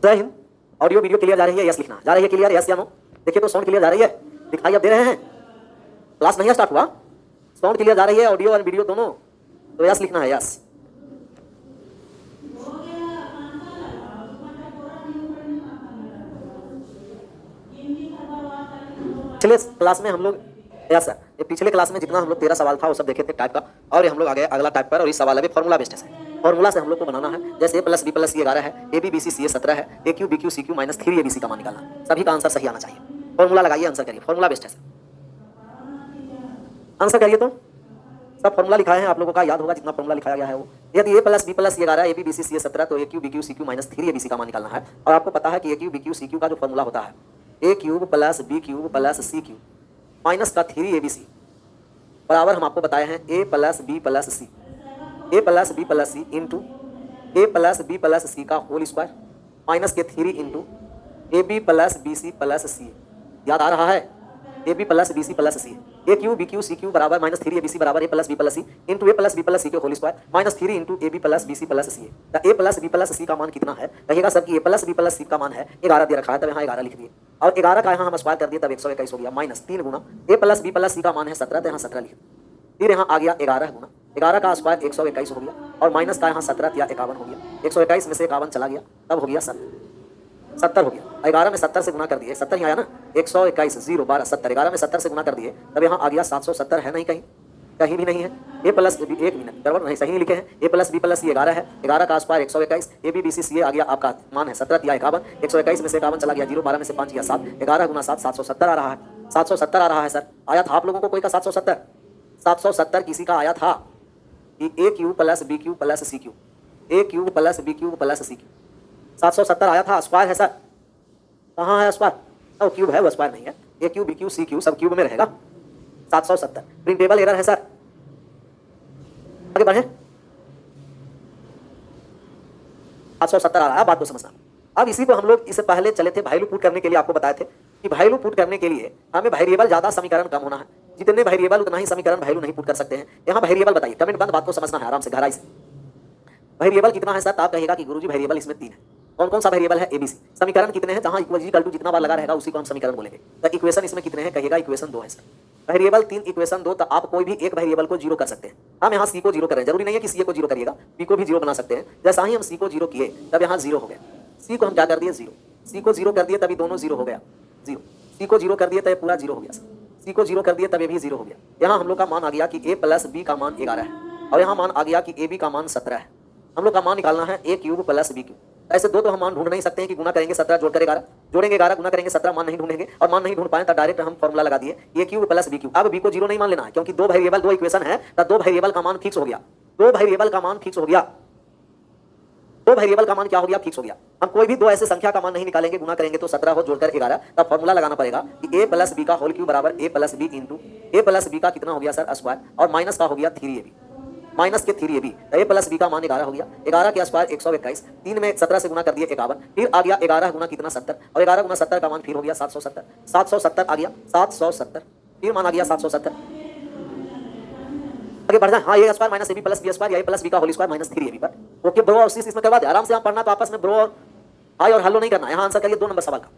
जय Hind. Audio video clear जा रही है? यस लिखना। जा रही है क्लियर? यस या नो? देखिए तो साउंड क्लियर जा रही है? दिखाई अब दे रहे हैं? क्लास नहीं स्टार्ट हुआ, साउंड क्लियर जा रही है, ऑडियो और वीडियो दोनों, तो यस लिखना है। यस। पिछले क्लास में हम लोग, यस सर, ये पिछले क्लास में जितना हम लोग 13 सवाल था वो सब देखे थे टाइप का, और ये हम लोग आ गए अगला टाइप पर, और इस सवाल अभी फॉर्मूला बेस्ड है। फॉर्मूला से हम लोग को बनाना है, जैसे a + b + c 11 है, ab bc ca 17 है, aq bq cq - 3 abc का मान निकालना है। सभी का आंसर सही आना चाहिए। फॉर्मूला लगाइए, आंसर करिए, फॉर्मूला बेस्ड है सर। आंसर करिए तो सब फॉर्मूला लिखाए हैं, आप लोगों का याद होगा जितना फॉर्मूला लिखाया गया है वो। यदि a + b + c 11 ab bc ca 17 तो aq bq cq - 3 abc का मान निकालना है। और आपको पता है कि aq bq cq का जो फॉर्मूला होता है a³ + b³ + c³ माइनस का 3 abc बराबर, हम आपको बताए हैं a + b + c, a + b + c into a + b + c का होल स्क्वायर माइनस के 3 इंटू ab + bc + c। याद आ रहा है? ab + bc + c, aq bq cq बराबर -3 abc बराबर a + b + c into a + b + c के whole square minus 3 into ab + bc + c। a + b + c का मान कितना है? कहिएगा सर कि a + b + c का मान है 11 दे रखा है, तब यहाँ 11 लिख दिए, और 11 का यहाँ हम स्क्वायर कर दिए तब 121 हो गया, minus 3 Guna a + b + c का मान है 17, तो यहाँ 17 लिख दिए। फिर यहाँ आ गया 11 गुना 11 का स्क्वायर 121 हो गया, और माइनस का यहाँ 17 या 51 हो गया, 121 में से 51 चला गया, तब हो गया 70 हो गया। 11 में 70 से गुना कर दिए, 70 ही आया ना, 121 0 12 70, 11 में 70 से गुना कर दिए, तब यहाँ आ गया 770 है, नहीं कहीं कहीं भी नहीं है। a + b, एक मिनट गड़बड़ नहीं, सही नहीं लिखे हैं। a + b + c 11 है, 11 का स्क्वायर 121, ab bc ca आ गया, आपका मान है 17 या 51, 121 में से 51 चला गया 0, 12 में से 5 गया 7, 11 गुना 7 770 आ रहा है, 770 आ रहा है सर। आया था आप लोगों को कोई का 770 किसी का आया था कि a³ + b³ + c³, a³ + b³ + c³, 770 आया था। स्क्वायर है सर, कहाँ है स्क्वायर? वो क्यूब है, वो स्क्वायर नहीं है। a³ b³ c³ सब क्यूब में रहेगा। 770 प्रिंटेबल एरर है सर। आगे बढ़े, 770 आ रहा है, बात को समझना। अब इसी को हम लोग इससे पहले चले थे वैल्यू पुट करने के लिए, आपको बताए थे कि वैल्यू पुट करने के लिए हमें वेरिएबल ज्यादा समीकरण कम होना है, जितने वेरिएबल उतना ही समीकरण वैल्यू नहीं पुट कर सकते हैं। यहाँ वेरिएबल बताइए, कमेंट बंद, बात को समझना है आराम से गहराई से। वेरिएबल कितना है सर? तो आप कहेगा कि गुरुजी वेरिएबल इसमें 3 है। कौन कौन सा वेरिएबल है? ABC। समीकरण कितने हैं? जहां इक्वल टू जितना बार लगा रहेगा उसी को हम समीकरण बोलेंगे। तो इक्वेशन इसमें कितने हैं? कहिएगा इक्वेशन 2 है सर। वेरिएबल 3, इक्वेशन 2, तो आप कोई भी एक वेरिएबल को 0 कर सकते हैं। हम यहाँ c को 0 कर रहे हैं, जरूरी नहीं है कि c को 0 करिएगा, b को भी 0 बना सकते हैं। जैसा ही हम c को 0 किए तब यहाँ 0 हो गया, c को हम क्या कर दिए 0, c को 0 कर दिए तभी दोनों 0 हो गया 0, c को 0 कर दिए तब पूरा 0 हो गया सर, c को 0 कर दिए तब ये भी 0 हो गया। यहाँ हम लोग का मान आ गया कि a + b का मान 11 है, और यहाँ मान आ गया कि ab का मान 17 है। हम लोग का मान निकालना है a³ + b³। ऐसे दो तो हम मान ढूंढ नहीं सकते हैं कि गुना करेंगे 17 जोड़ कर 11, जोड़ेंगे 11 गुना करेंगे 17, मान नहीं ढूंढेंगे, और मान नहीं ढूंढ पाए तो डायरेक्ट हम फॉर्मूला लगा दिए a³ + b³। अब b को 0 नहीं मान लेना है, क्योंकि दो वेरिएबल दो इक्वेशन है, तो दो वेरिएबल का मान फिक्स हो गया, दो वेरिएबल का मान फिक्स हो गया, दो वेरिएबल का मान क्या हो गया? फिक्स हो गया। हम कोई भी दो ऐसे संख्या का मान नहीं निकालेंगे, गुना करेंगे तो 17 हो, जोड़कर 11, तब फॉर्मूला लगाना पड़ेगा कि a + b का होल क्यूब बराबर a + b into a + b का कितना हो गया सर? स्क्वायर, और माइनस का हो गया 3ab, माइनस के 3ab, तो a + b का मान 11 हो गया। 11 के स्क्वायर 121, 3 में 17 से गुना कर दिए 51, फिर आ गया 11 गुना कितना 70, और 11 गुना 70 का मान फिर हो गया 770, 770 आ गया 770, फिर मान आ गया 770। आगे बढ़ जाए, हाँ a square minus ab + b square, या a + b का होल स्क्वायर माइनस 3ab पर। ओके ब्रो, और इसमें करवा दे आराम से, आप पढ़ना तो आपस में ब्रो और हाय और हेलो नहीं करना। यहाँ आंसर करिए 2 नंबर सवाल का,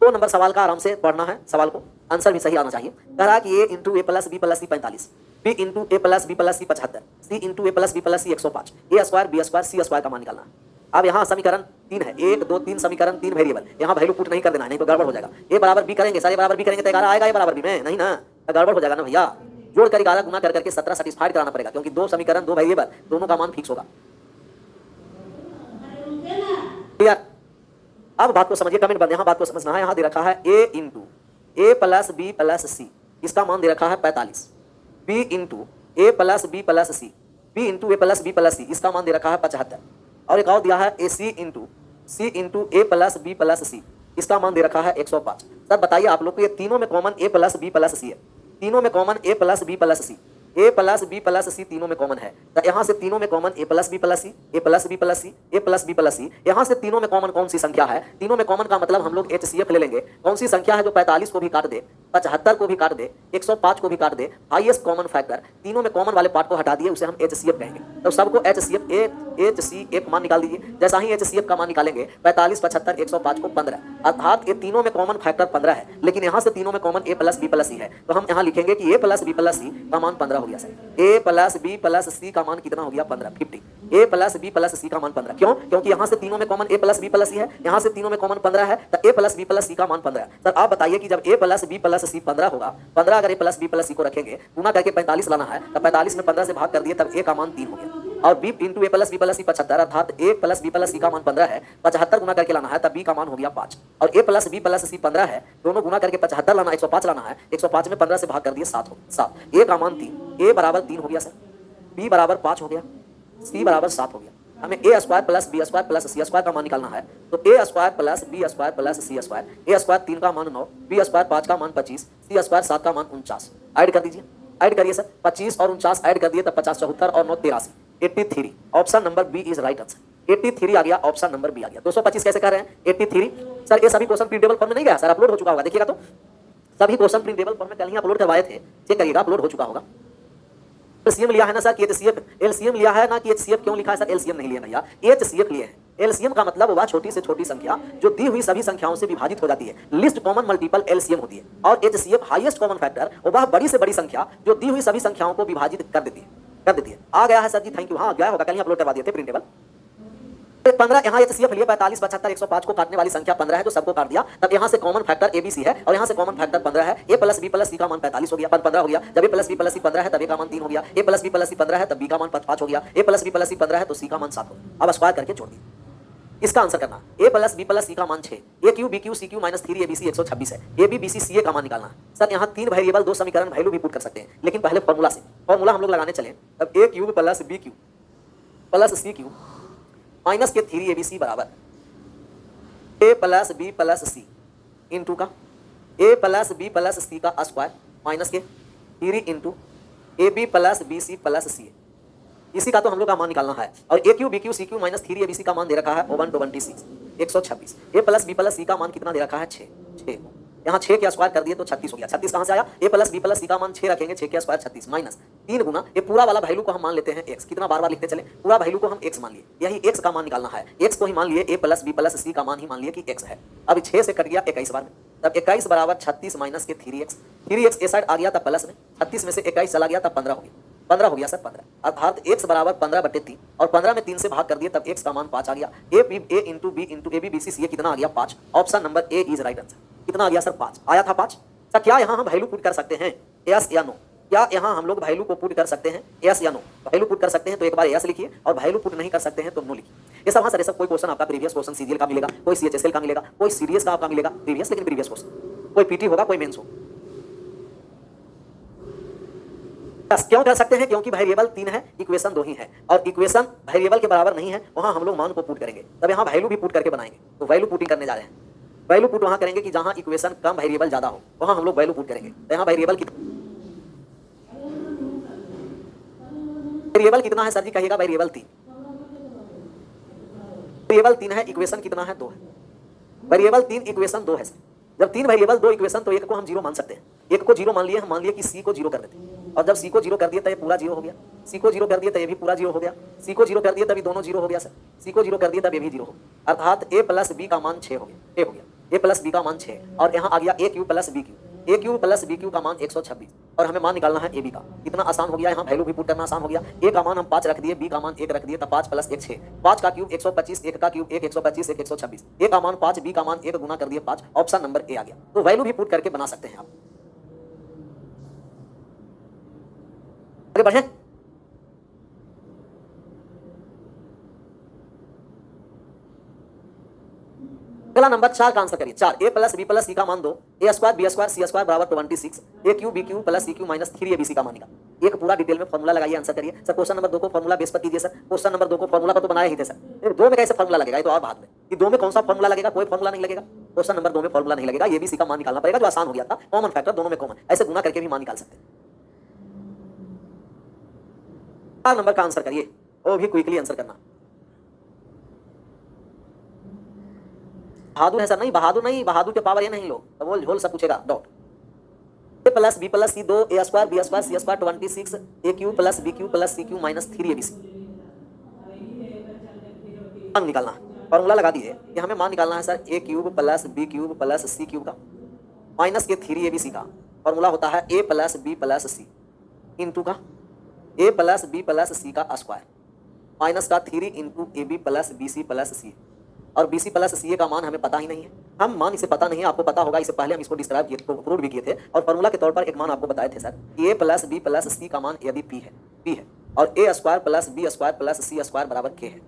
2 नंबर सवाल का आराम से पढ़ना है, सवाल को आंसर भी सही आना चाहिए। कह रहा कि a × a + b + c 45, b × a + b + c 75, c × a + b + c 105, a square b square c square का मान निकालना है। अब यहाँ समीकरण 3 है, 1 2 3 समीकरण 3 वेरिएबल, यहाँ वैल्यू पुट नहीं कर देना है, नहीं तो गड़बड़ हो जाएगा। a बराबर b करेंगे, सारे बराबर b करेंगे तो 11 आएगा, a बराबर b में नहीं ना, तो गड़बड़ हो जाएगा ना भैया। जोड़ कर 11 गुना कर करके 17 सेटिस्फाइड कराना पड़ेगा, क्योंकि दो समीकरण दो वेरिएबल दोनों का मान फिक्स होगा। क्लियर? अब बात को समझिए, कमेंट बंद, यहाँ बात को समझना है। यहाँ दे रखा है a × a + b + c, इसका मान दे रखा है 45, b × a + b + c, b × a + b + c, इसका मान दे रखा है 75, और एक और दिया है ac × a + b + c, इसका मान दे रखा है 105। सर बताइए आप लोग को ये तीनों में कॉमन a + b + c है, तीनों में common a + b + c, a plus B plus c तीनों में कॉमन है, तो यहाँ से तीनों में common a plus B plus c, a plus B plus c, a plus B plus c. यहाँ से तीनों में कॉमन कौन सी संख्या है? तीनों में कॉमन का मतलब हम लोग HCF ले लेंगे। कौन सी संख्या है जो 45 को भी काट दे, 75 को भी काट दे, 105 को भी काट दे, हाईएस्ट कॉमन फैक्टर, तीनों में कॉमन वाले पार्ट को हटा दिए, उसे हम HCF कहेंगे। तो सबको HCF मान निकाल दीजिए। जैसा ही HCF का मान निकालेंगे 45, 75, 105 को 15, अर्थात ये तीनों में कॉमन फैक्टर 15 है, लेकिन यहाँ से तीनों में common a plus B plus सी है, तो हम यहाँ लिखेंगे कि ए प्लस बी प्लस सी का मान 15 हो गया sir. A plus B plus सी का मान कितना हो गया? 15, 50। ए प्लस बी प्लस सी का मान 15, क्यों? क्योंकि यहाँ से तीनों में common a plus B plus सी है, यहाँ से तीनों में कॉमन 15 है, तो ए प्लस बी प्लस सी का मान 15 है। सर आप बताइए कि जब ए प्लस बी प्लस सी 15 होगा, 15 अगर ए प्लस बी प्लस सी को रखेंगे, गुना करके 45 लाना है, तो 45 में 15 से भाग कर दिए, तब ए का मान 3 हो गया। और बी इंटू ए प्लस बी प्लस सी 75, अर्थात ए प्लस बी प्लस सी का मान 15 है, 75 गुना करके लाना है, तब बी का मान हो गया 5। और ए प्लस बी प्लस सी 15 है, दोनों गुना करके 75 लाना, 105 लाना है, 105 में 15 से भाग कर दिए 7 हो 7। ए का मान 3, ए बराबर 3 हो गया सर, बी बराबर 5 हो गया, सी बराबर 7 हो गया। हमें a square plus b square plus c square का मान निकालना है, तो a square plus b square plus c square, a square 3 का मान 9, बी स्क्वायर 5 का मान 25, सी स्क्वायर 7 का मान 49। ऐड कर दीजिए, ऐड करिए सर, 25 और 49 ऐड कर दिए, तब 50 74 और 9 83, 83। Option number B is right answer. 83 आ गया, ऑप्शन नंबर बी आ गया। 225 कैसे कर रहे हैं? 83। सर ये सभी क्वेश्चन प्रिंटेबल फॉर्म में नहीं गया सर, अपलोड हो चुका होगा, देखिएगा तो सभी क्वेश्चन प्रिंटेबल फॉर्म में कल ही अपलोड करवाए थे, चेक करिएगा, अपलोड हो चुका होगा। एलसीएम लिया है ना सर कि HCF, एलसीएम लिया है ना कि HCF क्यों लिखा है सर? एलसीएम नहीं लिया भैया, HCF लिए हैं। एलसीएम का मतलब वह छोटी से छोटी संख्या जो दी हुई सभी संख्याओं से विभाजित हो जाती है, लिस्ट कॉमन मल्टीपल एलसीएम होती है। और HCF हाईएस्ट कॉमन फैक्टर, वह बड़ी से बड़ी संख्या जो दी हुई सभी संख्याओं को विभाजित कर देती है। आ गया है सर जी, थैंक यू। हाँ गया होगा, कल ही अपलोड करवा दिए थे प्रिंटेबल। 15 यहाँ HCF लिए, 45, 75, 105 को काटने वाली संख्या 15 है, तो सबको काट दिया। तब यहाँ से कॉमन फैक्टर ABC है, और यहाँ से कॉमन फैक्टर 15 है। ए प्लस बी प्लस सी का मान 45 हो गया, 15 हो गया। जब ए प्लस बी प्लस सी 15 है, तब ए का मान 3 हो गया। ए प्लस बी प्लस सी 15 है, तब बी का मान 5 हो गया। ए प्लस बी प्लस सी 15 है, तो सी का मान 7 हो गया। अब स्क्वायर करके जोड़ दिए, इसका आंसर करना। ए प्लस बी प्लस सी का मान 6, a cube b cube c cube minus 3 ABC 126 है। A b b c c ए का मान निकालना है। सर यहाँ 3 वेरिएबल 2 समीकरण वैल्यू भी पुट कर सकते हैं, लेकिन पहले फॉर्मूला से, फॉर्मूला हम लोग लगाने चले। अब a cube plus B cube plus C cube minus के 3 ABC बराबर a plus B plus c into का ए प्लस बी प्लस सी का स्क्वायर माइनस के 3 into a b plus b c plus c. इसी का तो हम लोग का मान निकालना है। और a cube b cube c cube minus 3 ABC का मान दे रखा है 126, 126। ए प्लस बी प्लस सी का मान कितना दे रखा है? 6। यहाँ 6 के स्क्वायर कर दिए तो 36 हो गया। 36 कहाँ से आया? ए प्लस बी प्लस सी का मान 6 रखेंगे, 6 के स्क्वायर 36 माइनस 3 गुना ये पूरा वाला वैल्यू को हम मान लेते हैं x। कितना बार बार लिखते चले, पूरा वैल्यू को हम x मान लिए, यही x का मान निकालना है। x को ही मान लिए, ए प्लस बी प्लस सी का मान ही मान लिए कि x है। अब 6 से कट गया 21 बार में, तब 21 बराबर 36 माइनस के 3x। 3x ए साइड आ गया, तब प्लस में 36 में से 21 चला गया, तब 15 हो गया। 15 हो गया सर 15, अर्थात x बराबर 15/3 और 15 में 3 से भाग कर दिए, तब x का मान 5 आ गया। a into b into a b b c c कितना आ गया? 5। Option number a is right answer. कितना आ गया सर? 5 आया था 5। सर क्या यहाँ हम वैल्यू पुट कर सकते हैं, यस या नो? क्या यहाँ हम लोग वैल्यू को पुट कर सकते हैं, यस या नो? वैल्यू पुट कर सकते हैं तो एक बार यस लिखिए, और वैल्यू पुट नहीं कर सकते हैं तो नो लिखिए। ये सब हाँ सर, ये सब कोई क्वेश्चन आपका प्रीवियस क्वेश्चन सीजीएल का मिलेगा, कोई CHSL का मिलेगा, कोई सीडीएस का आपका मिलेगा प्रीवियस, लेकिन प्रीवियस क्वेश्चन, कोई पीटी होगा, कोई मेंस होगा। क्यों कर सकते हैं? क्योंकि वेरिएबल 3 है, इक्वेशन 2 ही है, और इक्वेशन वेरिएबल के बराबर नहीं है, वहां हम लोग मान को पुट करेंगे। तब यहाँ वैल्यू भी पुट करके बनाएंगे, तो वैल्यू पुटिंग करने जा रहे हैं। वैल्यू पुट वहां करेंगे कि जहां इक्वेशन कम वेरिएबल ज्यादा हो, वहां हम लोग वैल्यू पुट करेंगे। तो यहाँ वेरिएबल कितना है सर जी? कहिएगा वेरिएबल 3। वेरिएबल 3 है, इक्वेशन कितना है? 2 है। वेरिएबल 3 इक्वेशन 2 है सर। जब 3 वेरिएबल 2 इक्वेशन, तो एक को हम 0 मान सकते हैं। एक को 0 मान लिए, हम मान लिए कि सी को 0 कर देते हैं, और जब सी को 0 कर दिया तो ये पूरा 0 हो गया। सी को 0 कर दिया तो ये भी पूरा 0 हो गया। सी को 0 कर दिया तभी दोनों 0 हो गया सर। सी को 0 कर दिया तब ये भी 0 हो गया, अर्थात ए प्लस बी का मान 6 हो गया। ए हो गया, ए प्लस बी का मान 6, और यहाँ आ गया ए क्यू प्लस बी क्यू। ए क्यू प्लस बी क्यू का मान 126, और हमें मान निकालना है ए बी का। कितना आसान हो गया, यहाँ वैल्यू भी पुट करना आसान हो गया। ए का मान हम 5 रख दिए, बी का मान 1 रख दिए, तब 5 प्लस 1 6। 5 का क्यूब 125, 1 का क्यूब 1 125, 1 126। ए का मान 5, बी का मान 1 गुना कर दिए 5। ऑप्शन नंबर ए आ गया। तो वैल्यू भी पुट करके बना सकते हैं आप। आगे बढ़े। अगला नंबर 4 का आंसर करिए। 4 ए प्लस बी प्लस सी का मान 2, ए स्क्वायर बी स्क्वायर सी स्क्वायर बराबर 26, ए क्यू बी क्यू प्लस सी क्यू माइनस 3 ABC का मान निकाल। एक पूरा डिटेल में फॉर्मूला लगाइए, आंसर करिए। सर क्वेश्चन नंबर 2 को फॉर्मूला बेस पर कीजिए सर। क्वेश्चन नंबर 2 को फॉर्मूला पर तो बनाया ही थे सर, 2 में कैसे फॉर्मूला लगेगा, ये तो और बात में कि 2 में कौन सा फॉर्मूला लगेगा, कोई फॉर्मूला नहीं लगेगा। क्वेश्चन नंबर 2 में फॉर्मूला नहीं लगेगा, ABC का मान निकालना पड़ेगा, जो आसान हो गया था। कॉमन फैक्टर दोनों में कॉमन, ऐसे गुना करके भी मान निकाल सकते हैं। 4 नंबर का आंसर करिए, वो भी क्विकली आंसर करना। बहादुर है सर? नहीं बहादुर नहीं, बहादुर के पावर ये नहीं लो, तो वो झोल सब पूछेगा। Dot A plus B plus C 2 A square B square C square 26 A cube plus B cube plus C cube minus 3 ABC. मान निकालना है, फॉर्मूला लगा दिए कि हमें मान निकालना है sir a cube plus B cube plus C cube का माइनस के 3 एबीसी का। फॉर्मूला होता है a plus B plus c into का ए प्लस बी प्लस सी का स्क्वायर माइनस का 3 into a b plus b c plus c. और b c plus c ए का मान हमें पता ही नहीं है, हम मान इसे पता नहीं है, आपको पता होगा, इससे पहले हम इसको डिस्क्राइब किए, प्रूव भी किए थे और फॉर्मूला के तौर पर एक मान आपको बताए थे sir, a plus B plus सी का मान यदि पी है और a square plus b square plus c square बराबर के है,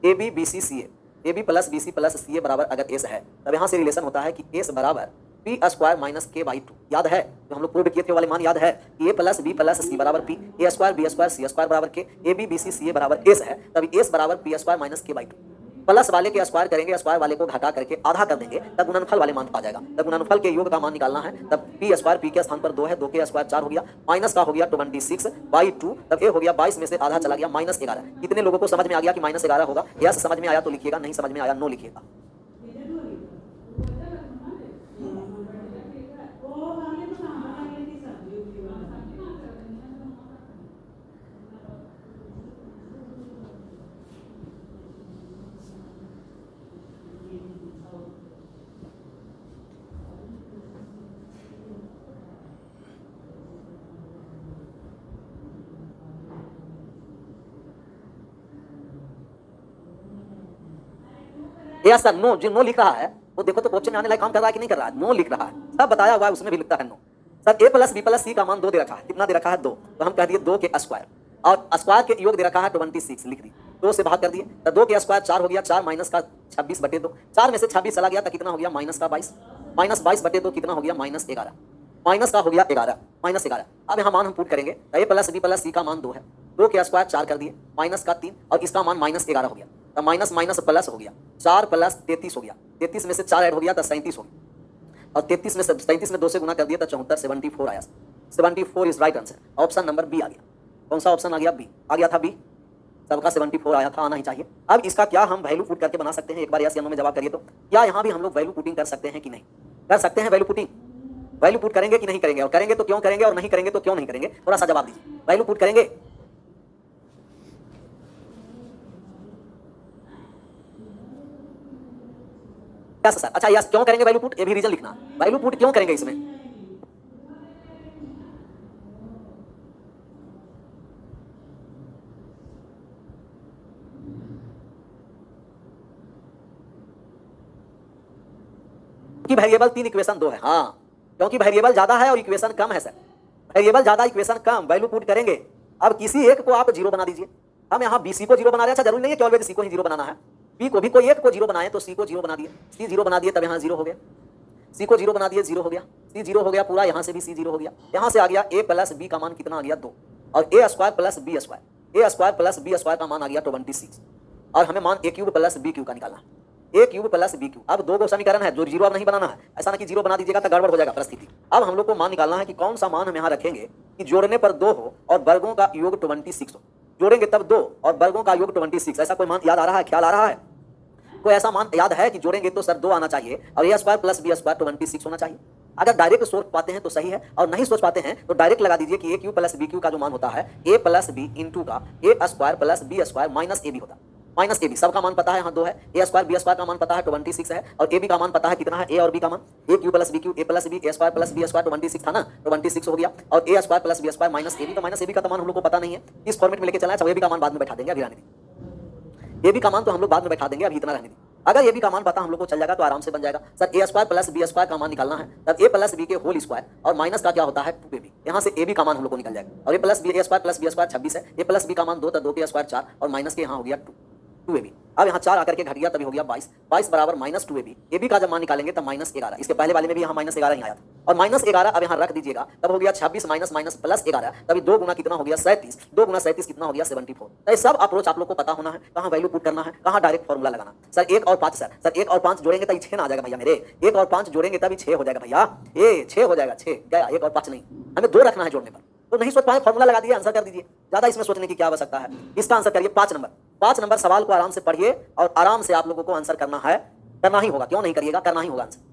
a b b c c a b plus b c plus c a बराबर अगर एस है, तब यहाँ से रिलेशन होता है कि एस बराबर पी स्क्वायर माइनस के बाई 2। याद है जो हम लोग प्रूव किए थे वाले मान याद है, a plus B plus c बराबर पी, ए स्क्वायर बी स्क्वायर सी स्क्वायर बराबर के, ए b b c c a बराबर एस है, तभी एस बराबर पी स्क्वायर माइनस के बाई 2। प्लस वाले के स्क्वायर करेंगे, स्क्वायर वाले को घटा करके आधा कर देंगे, तब गुणनफल वाले मान आ जाएगा। तब गुणनफल के योग का मान निकालना है, तब पी स्क्वायर पी के स्थान पर 2 है, 2 के स्क्वायर 4 हो गया, माइनस का हो गया 26 बाई 2, तब ए हो गया 22 में से आधा चला गया -11। कितने लोगों को समझ में आ गया कि -11 होगा? यस समझ में आया तो लिखिएगा, नहीं समझ में आया नो लिखिएगा। यस सर नो, जो नो लिख रहा है वो देखो तो क्वेश्चन में आने लायक काम कर रहा है कि नहीं कर रहा है? नो लिख रहा है, सब बताया हुआ है उसमें भी लिखता है no. Sir a plus B plus सी का मान 2 दे रखा है, कितना दे रखा है? 2, तो हम कह दिए 2 के स्क्वायर और स्क्वायर के योग दे रखा है 26, लिख दी, 2 से भाग कर दिए, तो 2 के स्क्वायर 4 हो गया, 4 माइनस का 26 बटे 2, 4 में से 26 चला गया तो कितना हो गया? माइनस का 22, माइनस 22 बटे 2 कितना हो गया? -11, माइनस का हो गया 11, -11। अब यहाँ मान हम पुट करेंगे, तो ए प्लस बी प्लस सी का मान 2 है, 2 के स्क्वायर 4 कर दिए, माइनस का 3 और इसका मान -11 हो गया, तो माइनस माइनस प्लस हो गया, 4 प्लस 33 हो गया, 33 में से 4 ऐड हो गया तो 37 हो गया, और 33 में से 37 में 2 से गुना कर दिया तो 74, 74 आया। 74 is right answer, option number b आ गया। कौन सा ऑप्शन आ गया? बी आ गया था, बी सबका 74 आया था, आना ही चाहिए। अब इसका क्या हम वैल्यू पुट करके बना सकते हैं? एक बार यस या नो में जवाब करिए तो। क्या यहाँ भी हम लोग वैल्यू पुटिंग कर सकते हैं कि नहीं? कर सकते हैं वैल्यू पुटिंग। वैल्यू पुट करेंगे कि नहीं करेंगे, और करेंगे तो क्यों करेंगे, और नहीं करेंगे तो क्यों नहीं करेंगे? थोड़ा सा जवाब दीजिए। वैल्यू पुट करेंगे? यस सर, अच्छा यस क्यों करेंगे वैल्यू पुट? ये भी रीजन लिखना, वैल्यू पुट क्यों करेंगे इसमें? कि वेरिएबल 3 इक्वेशन 2 है, हाँ क्योंकि वेरिएबल ज्यादा है और इक्वेशन कम है सर, वेरिएबल ज्यादा इक्वेशन कम, वैल्यू पुट करेंगे। अब किसी एक को आप 0 बना दीजिए, हम यहाँ बी सी को 0 बना रहे हैं, अच्छा जरूरी नहीं है कि ऑलवेज सी को ही 0 बनाना है, बी को भी कोई एक को 0 बनाए तो सी को 0 बना दिए, सी 0 बना दिए तब यहाँ 0 हो गया, सी को 0 बना दिए 0 हो गया, सी 0 हो गया पूरा, यहाँ से भी सी 0 हो गया, यहाँ से आ गया ए प्लस बी का मान कितना आ गया? 2, और a square plus b square, a square plus b square का मान आ गया 26, और हमें मान ए क्यूब प्लस बी क्यूब का निकालना है, a cube plus B cube. अब 2 समीकरण है, जो 0 अब नहीं बनाना है, ऐसा ना कि 0 बना दीजिएगा तो गड़बड़ हो जाएगा परिस्थिति। अब हम लोग को मान निकालना है कि कौन सा मान हम यहाँ रखेंगे कि जोड़ने पर 2 हो और वर्गों का योग 26 हो, जोड़ेंगे तब 2 और वर्गों का योग 26, ऐसा कोई मान याद आ रहा है, ख्याल आ रहा है? कोई ऐसा मान याद है कि जोड़ेंगे तो सर 2 आना चाहिए और a square plus b square 26 होना चाहिए? अगर डायरेक्ट सोच पाते हैं तो सही है, और नहीं सोच पाते हैं तो डायरेक्ट लगा दीजिए कि ए क्यू प्लस बी क्यू का जो मान होता है ए प्लस बी इंटू का a square plus b square minus a b होता है, माइनस ए बी। सबका मान पता है, यहाँ 2 है, ए स्क्वायर बी स्क्वायर का मान पता है 26 है, और ए बी का मान पता है कितना है? ए और बी का मान a cube plus B cube, a plus b, a square plus b square 26 था ना, 26 हो गया, और a square plus b square minus a b, तो माइनस ए बी का तो मान हम लोग को पता नहीं है, इस फॉर्मेट में लेके चला है। ए बी का मान बाद में बैठा देंगे, अभी रहने दें, ए बी का मान तो हम लोग बाद में बैठा देंगे, अभी इतना रहने दें। अगर ए बी का मान पता हम लोग को चल जाएगा तो आराम से बन जाएगा। सर ए स्क्वायर प्लस बी स्क्वायर का मान निकालना है, तब ए प्लस बी के होल स्क्वायर और माइनस का क्या होता है 2ab, यहाँ से ए बी का मान हम लोग को निकल जाएगा, और ए plus b a square plus b square 26 है, ए प्लस बी का मान 2, तो 2 के स्क्वायर 4 और माइनस के यहाँ हो गया 2ab। अब यहाँ 4 आकर के घट गया, तभी हो गया 22 बराबर -2ab। ए बी का जब मान निकालेंगे तब -11, इसके पहले वाले में भी यहाँ -11 ही आया था, और -11 अब यहाँ रख दीजिएगा, तब हो गया 26 माइनस माइनस प्लस 11, तभी 2 गुना कितना हो गया? 37, 2 गुना 37 कितना हो गया? 74। तो ये सब अप्रोच आप लोग को पता होना है, कहाँ वैल्यू पुट करना है, कहाँ डायरेक्ट फॉर्मूला लगाना। सर 1 और 5, सर 1 और 5 जोड़ेंगे तभी 6 ना आ जाएगा भैया मेरे, 1 और 5 जोड़ेंगे तभी 6 हो जाएगा भैया, ये 6 हो जाएगा, 6 क्या 1 और 5 नहीं, हमें 2 रखना है जोड़ने पर। तो नहीं सोच पाए, फॉर्मूला लगा दिए, आंसर कर दीजिए, ज्यादा इसमें सोचने की क्या आवश्यकता है। इसका आंसर करिए 5 नंबर। 5 नंबर सवाल को आराम से पढ़िए और आराम से आप लोगों को आंसर करना है, करना ही होगा, क्यों नहीं करिएगा, करना ही होगा answer.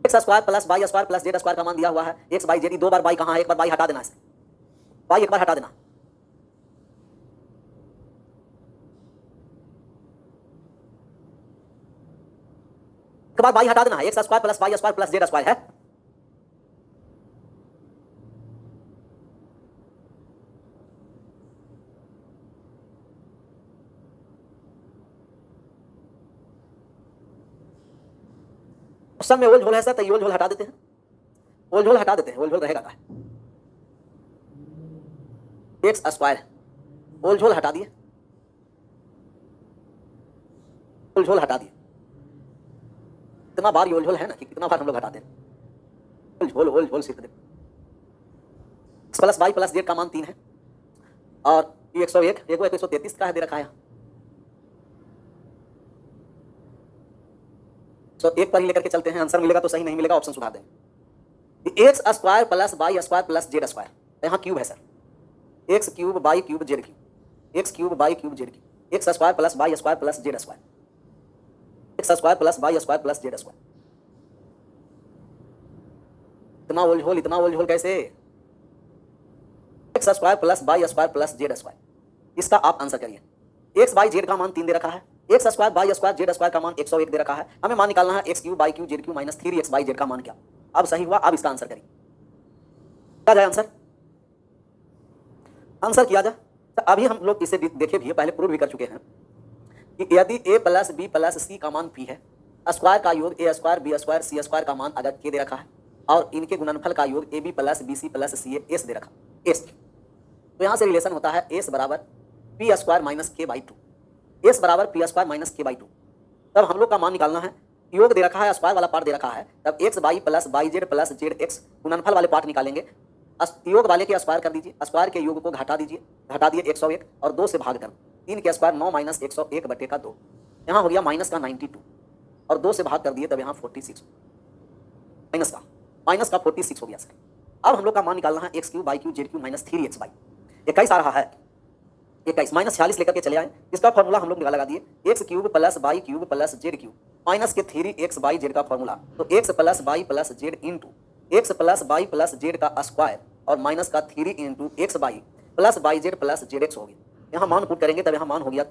X square plus Y square plus Z square का मान दिया हुआ है। एक्स बाई जेड, 2 बार बाई कहाँ है, एक बार बाई हटा देना है, बाई एक बार हटा देना, एक बार बाई हटा देना है। X square plus Y square plus Z square है। क्वेश्चन में ओल झोल है सर, तो ये ओल झोल हटा देते हैं, ओल झोल हटा देते हैं, ओल झोल रहेगा का एक्स स्क्वायर, ओल झोल हटा दिए, ओल झोल हटा दिए। कितना बार ये ओल झोल है ना कि कितना बार हम लोग हटाते हैं, ओल झोल सिर्फ देखो। X plus Y plus Z का मान 3 है और ये 101, देखो 133 का है, दे रखा है। तो एक पर ही लेकर के चलते हैं, आंसर मिलेगा तो सही, नहीं मिलेगा ऑप्शन सुधार देंगे। X square plus Y square plus Z square, यहाँ क्यूब है sir, X cube Y cube Z cube, X cube Y cube Z cube, X square plus Y square plus Z square, X square plus Y square plus Z square. इतना ओल झोल कैसे? X square plus Y square plus Z square, इसका आप answer करिए। X by Z का मान 3 दे रखा है, X square by square Z square का मान 101 दे रखा है, हमें मान निकालना है x cube Y cube Z cube minus 3x y Z का मान क्या। अब सही हुआ, अब इसका आंसर करिए, क्या जाए आंसर, आंसर किया जाए। तो अभी हम लोग इसे देखे भी, पहले प्रूव भी कर चुके हैं कि यदि a प्लस बी प्लस सी का मान p है, स्क्वायर का योग a square B square C square का मान अगर k दे रखा है और इनके गुणनफल का योग ab plus bc plus ca s दे रखा s, तो यहाँ से रिलेशन होता है s बराबर p square minus k by 2, s बराबर p square minus k by 2। तब हम लोग का मान निकालना है, योग दे रखा है, स्क्वायर वाला पार्ट दे रखा है, तब x by plus y z plus z x, गुणनफल वाले पार्ट निकालेंगे, योग वाले के स्क्वायर कर दीजिए, स्क्वायर के योग को घटा दीजिए, घटा दिए 101 और 2 से भाग कर, 3 के स्क्वायर 9 माइनस 101 बटे का 2, यहाँ हो गया माइनस का 92 और 2 से भाग कर दिए, तब यहाँ 46 माइनस का 46 हो गया सर। अब हम लोग का मान निकालना है x cube Y cube Z cube minus 3x by 21 आ रहा है, 21 माइनस 46 लेकर के चले आए, इसका फॉर्मूला हम लोग लगा दिए, x cube plus by cube plus z cube minus के 3x बाई जेड का फॉर्मूला, तो x plus y plus z into x plus y plus Z का स्क्वायर और माइनस का 3 into x y plus y z plus z x हो गया। यहाँ मान पुट करेंगे तब यहाँ मान हो गया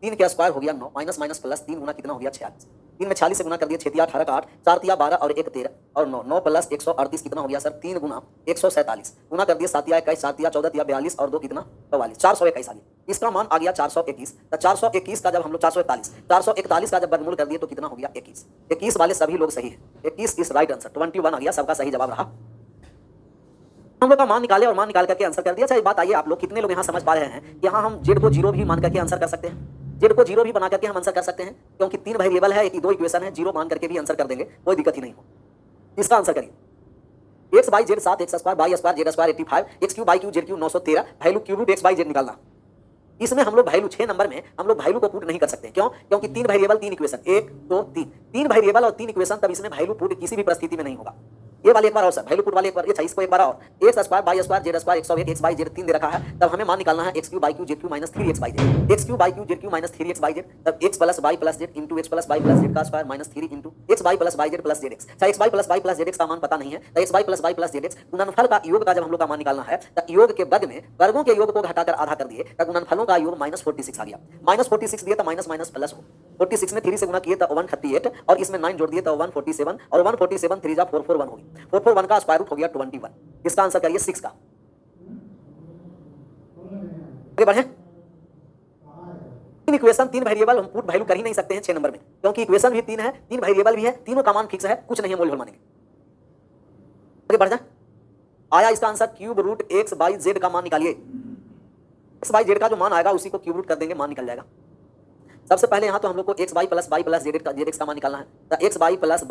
3 के स्क्वायर हो गया 9 माइनस माइनस प्लस 3 गुना कितना हो गया 46, 3 में 46 से गुना कर दिया, 6 18 का 8, 4 तिया 12 और 1 13 और 9, 9 प्लस 138 कितना हो गया सर, 3 गुना 147 गुना कर दिया, 7 तिया 21, 7 तिया 14 तिया 42 और 2 कितना 44, 421 आ गया, इसका मान आ गया 421। तो 421 का जब हम लोग 441 का जब वर्गमूल कर दिए तो कितना हो गया 21, 21 वाले सभी लोग सही है, 21 इस राइट आंसर, 21 आ गया, सबका सही जवाब रहा। हम लोग का मान निकाले और मान निकाल करके आंसर कर दिया। अच्छा एक बात आइए, आप लोग कितने लोग यहाँ समझ पा रहे हैं, यहाँ हम जेड को 0 भी मान करके आंसर कर सकते हैं, जेड को 0 भी बना करके हम आंसर कर सकते हैं, क्योंकि 3 वेरिएबल है, 2 इक्वेशन है, 0 मान करके भी आंसर कर देंगे, कोई दिक्कत ही नहीं हो। इसका आंसर करिए, X by Z 7, X square by square Z square 85, X cube by cube Z cube 913, value cube root X by Z निकालना। इसमें हम लोग वैल्यू 6 नंबर में हम लोग वैल्यू को पुट नहीं कर सकते, क्यों? क्योंकि 3 वेरिएबल 3 इक्वेशन, 1 2 3 वेरिएबल और 3 इक्वेशन, तब इसमें वैल्यू पुट किसी भी परिस्थिति में नहीं होगा। ये वाले एक बार और सर, वैल्यू पुट वाले एक बार, ये इसको एक बार और, x square by square Z square 101 x by z 3 दे रखा है, तब हमें मान निकालना है x cube by cube Z cube minus 3x y z, x cube by cube Z cube minus 3x y z, तब x plus y plus z into x plus y plus Z का square minus 3 into x y plus y z plus z x. अच्छा x y plus z x का मान पता नहीं है, तो x y plus z x, गुणनफल का योग का जब हम लोग का मान निकालना है, तो योग के वर्ग में वर्गों के योग को घटाकर आधा कर दिए, तो गुणनफलों का योग माइनस 46 आ गया, माइनस 46 दिया तो माइनस माइनस प्लस हो, 46 में 3 से गुना किए तो 138 और इसमें 9 जोड़ दिए तो 147 और 147 3 जा 441 होगी, 441 का स्क्वायर रूट हो गया 21। इसका आंसर करिए 6 का। आगे बढ़े, 3 इक्वेशन 3 वेरिएबल हम पुट वैल्यू कर ही नहीं सकते हैं 6 नंबर में, क्योंकि इक्वेशन भी 3 है, 3 वेरिएबल भी है, तीनों का मान फिक्स है, कुछ नहीं है, मोल मानेंगे। आगे बढ़ जाए, आया इसका answer cube root X by Z का मान निकालिए, एक्स बाई जेड का जो मान आएगा उसी को क्यूब रूट कर देंगे, मान निकल जाएगा। सबसे पहले यहाँ तो हम लोग को x y plus z x का मान निकालना है, तो x y plus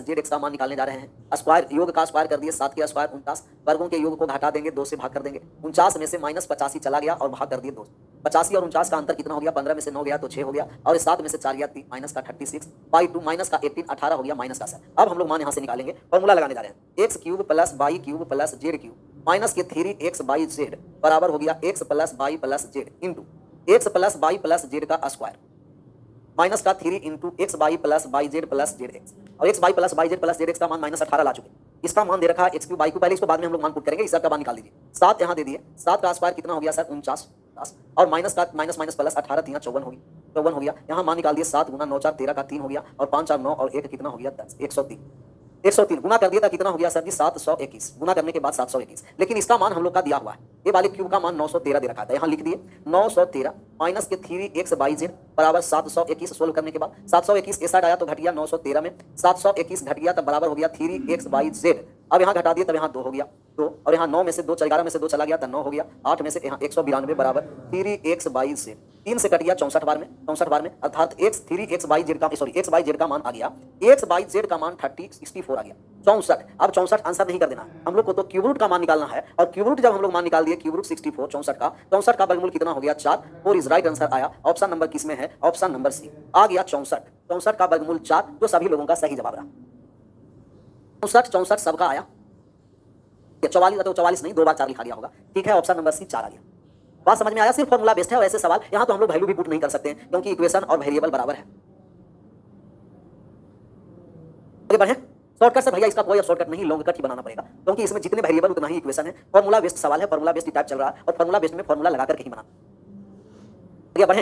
z x का मान निकालने जा रहे हैं। स्क्वायर योग का स्क्वायर कर दिए, 7 के स्क्वायर 49, वर्गों के योग को घटा देंगे, 2 से भाग कर देंगे, 49 में से माइनस 85 चला गया और भाग कर दिए 2। 85 और 49 का अंतर कितना हो गया, 15 में से 9 गया तो 6 हो गया, और 7 में से 4 गया 3, माइनस का 36 बाई 2 माइनस का 18, 18 हो गया, माइनस का 7। अब हम लोग मान यहाँ से निकालेंगे, फॉर्मूला लगाने जा रहे हैं। X cube plus y cube plus z cube minus के 3x बाई जेड बराबर हो गया x plus Y plus z into x plus Y plus Z का स्क्वायर माइनस का 3 into x y plus y z plus z x, और x y plus y z plus z x का मान minus 18 ला चुके। इसका मान दे रखा है एक्स क्यूब वाई को, पहले इसको बाद में हम लोग मान पुट करेंगे। इस का मान निकाल दीजिए। 7 यहाँ दे दिए, 7 का स्क्वायर कितना हो गया सर 49, और माइनस का माइनस माइनस प्लस 18 3 54 हो गई, 54 हो गया। यहाँ मान निकाल दिए 7 गुना 9 4 13 का 3 हो गया, और 5 4 9 और 1 कितना हो गया 10, 103। 103 गुना कर दिया था कितना हो गया सर जी 721, गुना करने के बाद 721। लेकिन इसका मान हम लोग का दिया हुआ है, ये वाले क्यूब का मान 913 दे रखा था, यहाँ लिख दिए 913 माइनस के 3x बाई जेड बराबर 721। सोल्व करने के बाद 721 इस साइड आया तो घट गया 913 में, 721 घट गया तब बराबर हो गया 3x बाई जेड। अब यहाँ घटा दिए तब यहाँ 2 हो गया 2, और यहाँ 9 में से 2 11 में से 2 चला गया तब 9 हो गया, 8 में से यहाँ 192 बराबर 3x बाई जेड। 3 से कट गया 64 बार में, 64 बार में, अर्थात x 3x बाई जेड का सॉरी x बाई जेड का मान आ गया, x बाई जेड का मान 64 आ गया 64। अब 64 आंसर नहीं कर देना, हम लोग को तो क्यूब रूट का मान निकालना है, और क्यूब रूट जब हम लोग मान निकाल दिए क्यूब रूट 64 64 का वर्गमूल कितना हो गया 4, 4 इज राइट आंसर आया। ऑप्शन नंबर किस में है, ऑप्शन नंबर सी आ गया 64 का वर्गमूल 4, जो सभी लोगों का सही जवाब रहा। 64 सबका आया, 44 तो 44 नहीं, 2 बार 4 लिखा गया होगा, ठीक है। ऑप्शन नंबर सी 4 आ गया। बात समझ में आया, सिर्फ फॉर्मूला बेस्ड है, और ऐसे सवाल यहाँ तो हम लोग वैल्यू भी पुट नहीं कर सकते हैं क्योंकि इक्वेशन और वेरिएबल बराबर है। आगे बढ़े, शॉर्टकट से भैया इसका कोई शॉर्टकट नहीं, लॉन्ग कट ही बनाना पड़ेगा क्योंकि इसमें जितने वेरिएबल उतना ही इक्वेशन है। फॉर्मूला बेस्ड सवाल है, फॉर्मूला बेस्ड टाइप चल रहा है, और फॉर्मूला बेस्ड में फॉर्मूला लगा करके ही बनाना। आगे बढ़े,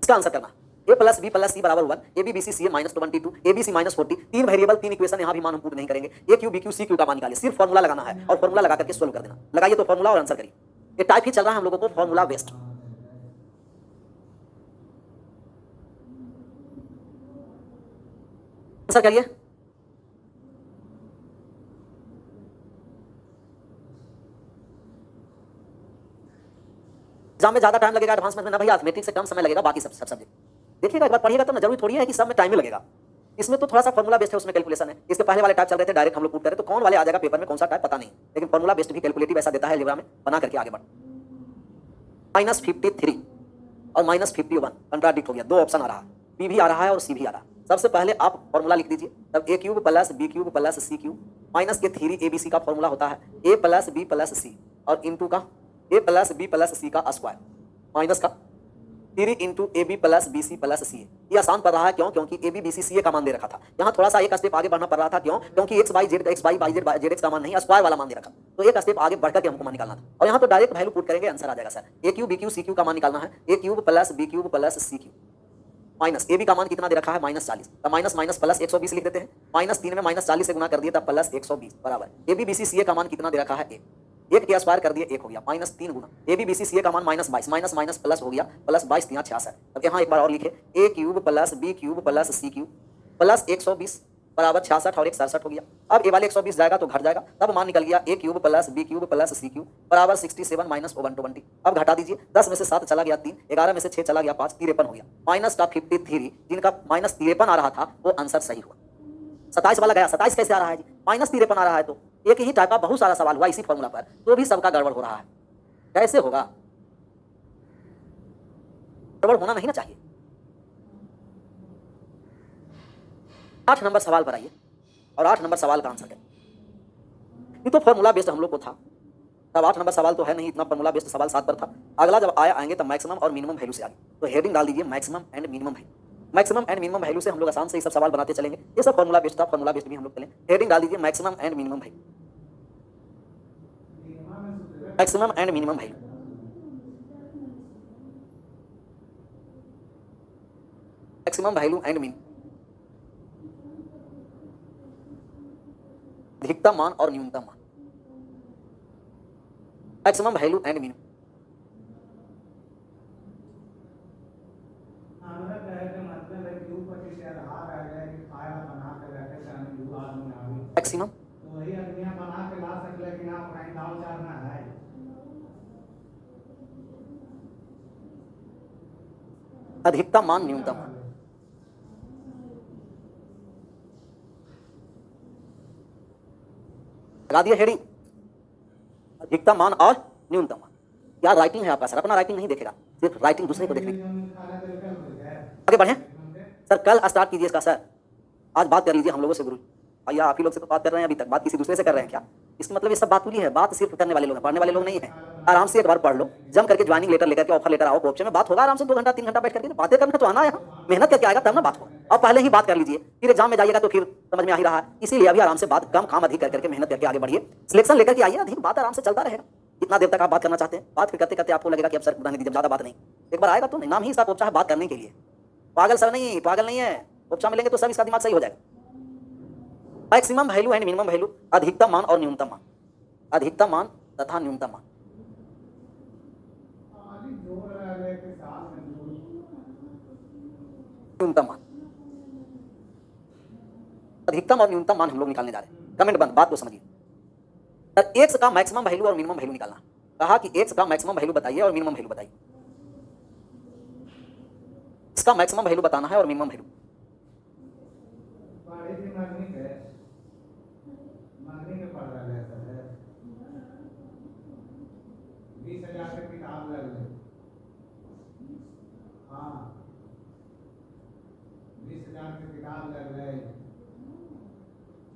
इसका आंसर करना a plus B plus c बराबर 1, a b b c c a minus 22, a b c minus 40। 3 variable 3 equation, यहाँ भी मान हम पुट नहीं करेंगे। A cube b cube c cube का मान निकालिए, सिर्फ फॉर्मूला लगाना है और फॉर्मूला लगा करके सोल्व कर देना। लगाइए तो फॉर्मूला और आंसर करिए, ये टाइप ही चल रहा है हम लोगों को फॉर्मूला बेस्ड। आंसर करिए। एग्जाम में ज्यादा टाइम लगेगा एडवांस में ना भैया, मैट्रिक से कम समय लगेगा, बाकी सब सब्जेक्ट देखिएगा एक बार पढ़िएगा तो ना, जरूरी थोड़ी है कि सब में टाइम ही लगेगा। इसमें तो थोड़ा सा फॉर्मूला बेस्ड है, उसमें कैलकुलेशन है। इसके पहले वाले टाइप चल रहे थे डायरेक्ट हम लोग पुट करें, तो कौन वाले आ जाएगा पेपर में कौन सा टाइप पता नहीं, लेकिन फॉर्मूला बेस्ड भी कैलकुलेटिव ऐसा देता है अलजेब्रा में, बना करके आगे बढ़। -53 और -51 कंट्राडिक्ट हो गया, 2 ऑप्शन आ रहा है, बी भी आ रहा है और सी भी आ रहा है। सबसे पहले आप फॉर्मूला लिख दीजिए, तब a cube plus B cube plus C cube minus के 3 abc का फॉर्मूला होता है a plus B plus c, और इंटू का a प्लस बी प्लस सी का स्क्वायर माइनस का 3 into a b plus b c plus c a. ये आसान पड़ रहा है, क्यों? क्योंकि ए बी बी सी सी ए का मान दे रखा था। यहाँ थोड़ा सा एक स्टेप आगे बढ़ना पड़ रहा था, क्यों? क्योंकि x by Z Z x का मान नहीं, स्क्वायर वाला मान दे रखा, तो एक स्टेप आगे बढ़कर के हमको मान निकालना था। और यहाँ तो डायरेक्ट वैल्यू पुट करेंगे, आंसर आ जाएगा sir. A cube b cube c cube का मान निकालना है, a cube plus B cube plus C cube minus a b का मान कितना दे रखा है -40, तो माइनस माइनस प्लस 120 लिख देते हैं, -3 में -40 से गुना कर दिए तब प्लस 120 बराबर ए बी बी सी सी ए का मान कितना दे रखा है 1 के स्क्वायर कर दिए 1 हो गया, -3 गुना ए बी बी सी सी ए का मान -22 माइनस माइनस प्लस हो गया, प्लस 22 3 66। अब यहाँ एक बार और लिखे, A cube plus B cube plus C cube plus 120 बराबर 66 और 1 67 हो गया। अब ए वाले 120 जाएगा तो घट जाएगा, तब मान निकल गया A cube plus B cube plus C cube बराबर 67 माइनस 120। अब घटा दीजिए, 10 में से 7 चला गया 3, 11 में से 6 चला गया 5, 53 हो गया। माइनस का 53, जिनका -53 आ रहा था वो आंसर सही हुआ। 27 वाला गया, 27 कैसे आ रहा है जी? -53 आ रहा है, तो एक ही टाइप का बहुत सारा सवाल हुआ इसी फॉर्मूला पर, तो भी सबका गड़बड़ हो रहा है। कैसे होगा? गड़बड़ होना नहीं ना चाहिए। 8 नंबर सवाल पर आइए और 8 नंबर सवाल का आंसर करें। ये तो फॉर्मूला बेस्ड हम लोग को था, तब 8 नंबर सवाल तो है नहीं, इतना फॉर्मूला बेस्ड सवाल 7 पर था। अगला जब आएंगे तब मैक्सिमम और मिनिमम वैल्यू से आगे, तो हेडिंग डाल दीजिए maximum and minimum value. Maximum and minimum value से हम लोग आसान से ही सब सवाल बनाते चलेंगे। ये सब फॉर्मूला बेस्ड था, फॉर्मूला बेस्ड भी हम लोग चलें। हेडिंग डाल दीजिए maximum and minimum value, maximum and minimum value. Maximum value and minimum, अधिकतम मान और न्यूनतम मान। Maximum value and minimum, maximum अधिकतम मान न्यूनतम मान। लगा दिया हेडिंग, अधिकतम मान और न्यूनतम मान। क्या राइटिंग है आपका सर? अपना राइटिंग नहीं देखेगा, सिर्फ राइटिंग दूसरे को देखने की। आगे बढ़े सर, कल स्टार्ट कीजिए इसका सर। आज बात कर लीजिए हम लोगों से गुरु। भैया आप ही लोग से तो बात कर रहे हैं, अभी तक बात किसी दूसरे से कर रहे हैं क्या? इसका मतलब ये सब बात पूरी है, बात सिर्फ करने वाले लोग हैं, पढ़ने वाले लोग नहीं है। आराम से एक बार पढ़ लो, जम करके ज्वाइनिंग लेटर लेकर के ऑफर लेटर आओ, कोर्ट में बात होगा आराम से 2 घंटा 3 घंटा बैठ करके। बातें करना तो आना है, मेहनत करके आएगा तब ना बात हो। अब पहले ही बात कर लीजिए, फिर एग्जाम में जाइएगा तो फिर समझ में आ ही रहा है। इसीलिए अभी आराम से बात कम काम अधिक करके मेहनत करके आगे बढ़िए, सिलेक्शन लेकर के आइए, अधिक बात आराम से चलता रहेगा। इतना देर तक आप बात करना चाहते हैं, बात फिर करते करते आपको लगेगा कि अब सर पूरा नहीं दीजिए, ज्यादा बात नहीं। एक बार आएगा तो नहीं, नाम ही इसका कोपचा है बात करने के लिए। पागल सर नहीं, पागल नहीं है, कोपचा मिलेंगे तो सब इसका दिमाग सही हो जाएगा। Maximum value and minimum value, अधिकतम मान और न्यूनतम मान, अधिकतम मान तथा न्यूनतम मान। न्यूनतम मान, अधिकतम और न्यूनतम मान हम लोग निकालने जा रहे हैं। कमेंट बंद, बात को समझिए सर। एक्स का मैक्सिमम वैल्यू और मिनिमम वैल्यू निकालना, कहा कि एक्स का मैक्सिमम वैल्यू बताइए और मिनिमम वैल्यू बताइए। इसका मैक्सिमम वैल्यू बताना है और मिनिमम वैल्यू।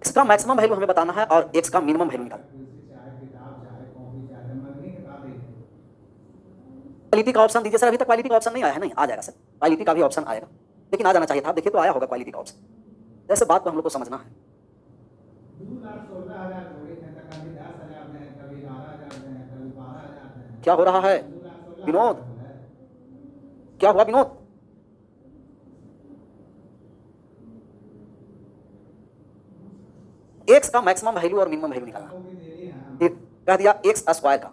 इसका मैक्सिमम वैल्यू हमें बताना है और एक्स का मिनिमम वैल्यू निकालना। क्वालिटी का ऑप्शन दीजिए सर। अभी तक क्वालिटी का ऑप्शन नहीं आया है। नहीं, आ जाएगा सर, क्वालिटी का भी ऑप्शन आएगा, लेकिन आ जाना चाहिए था। देखिए तो आया होगा क्वालिटी का ऑप्शन। जैसे बात को हम लोग को समझना है। क्या हो रहा है विनोद? क्या हुआ विनोद? एक्स का मैक्सिमम वैल्यू और मिनिमम वैल्यू निकालना। कह दिया एक्स स्क्वायर का,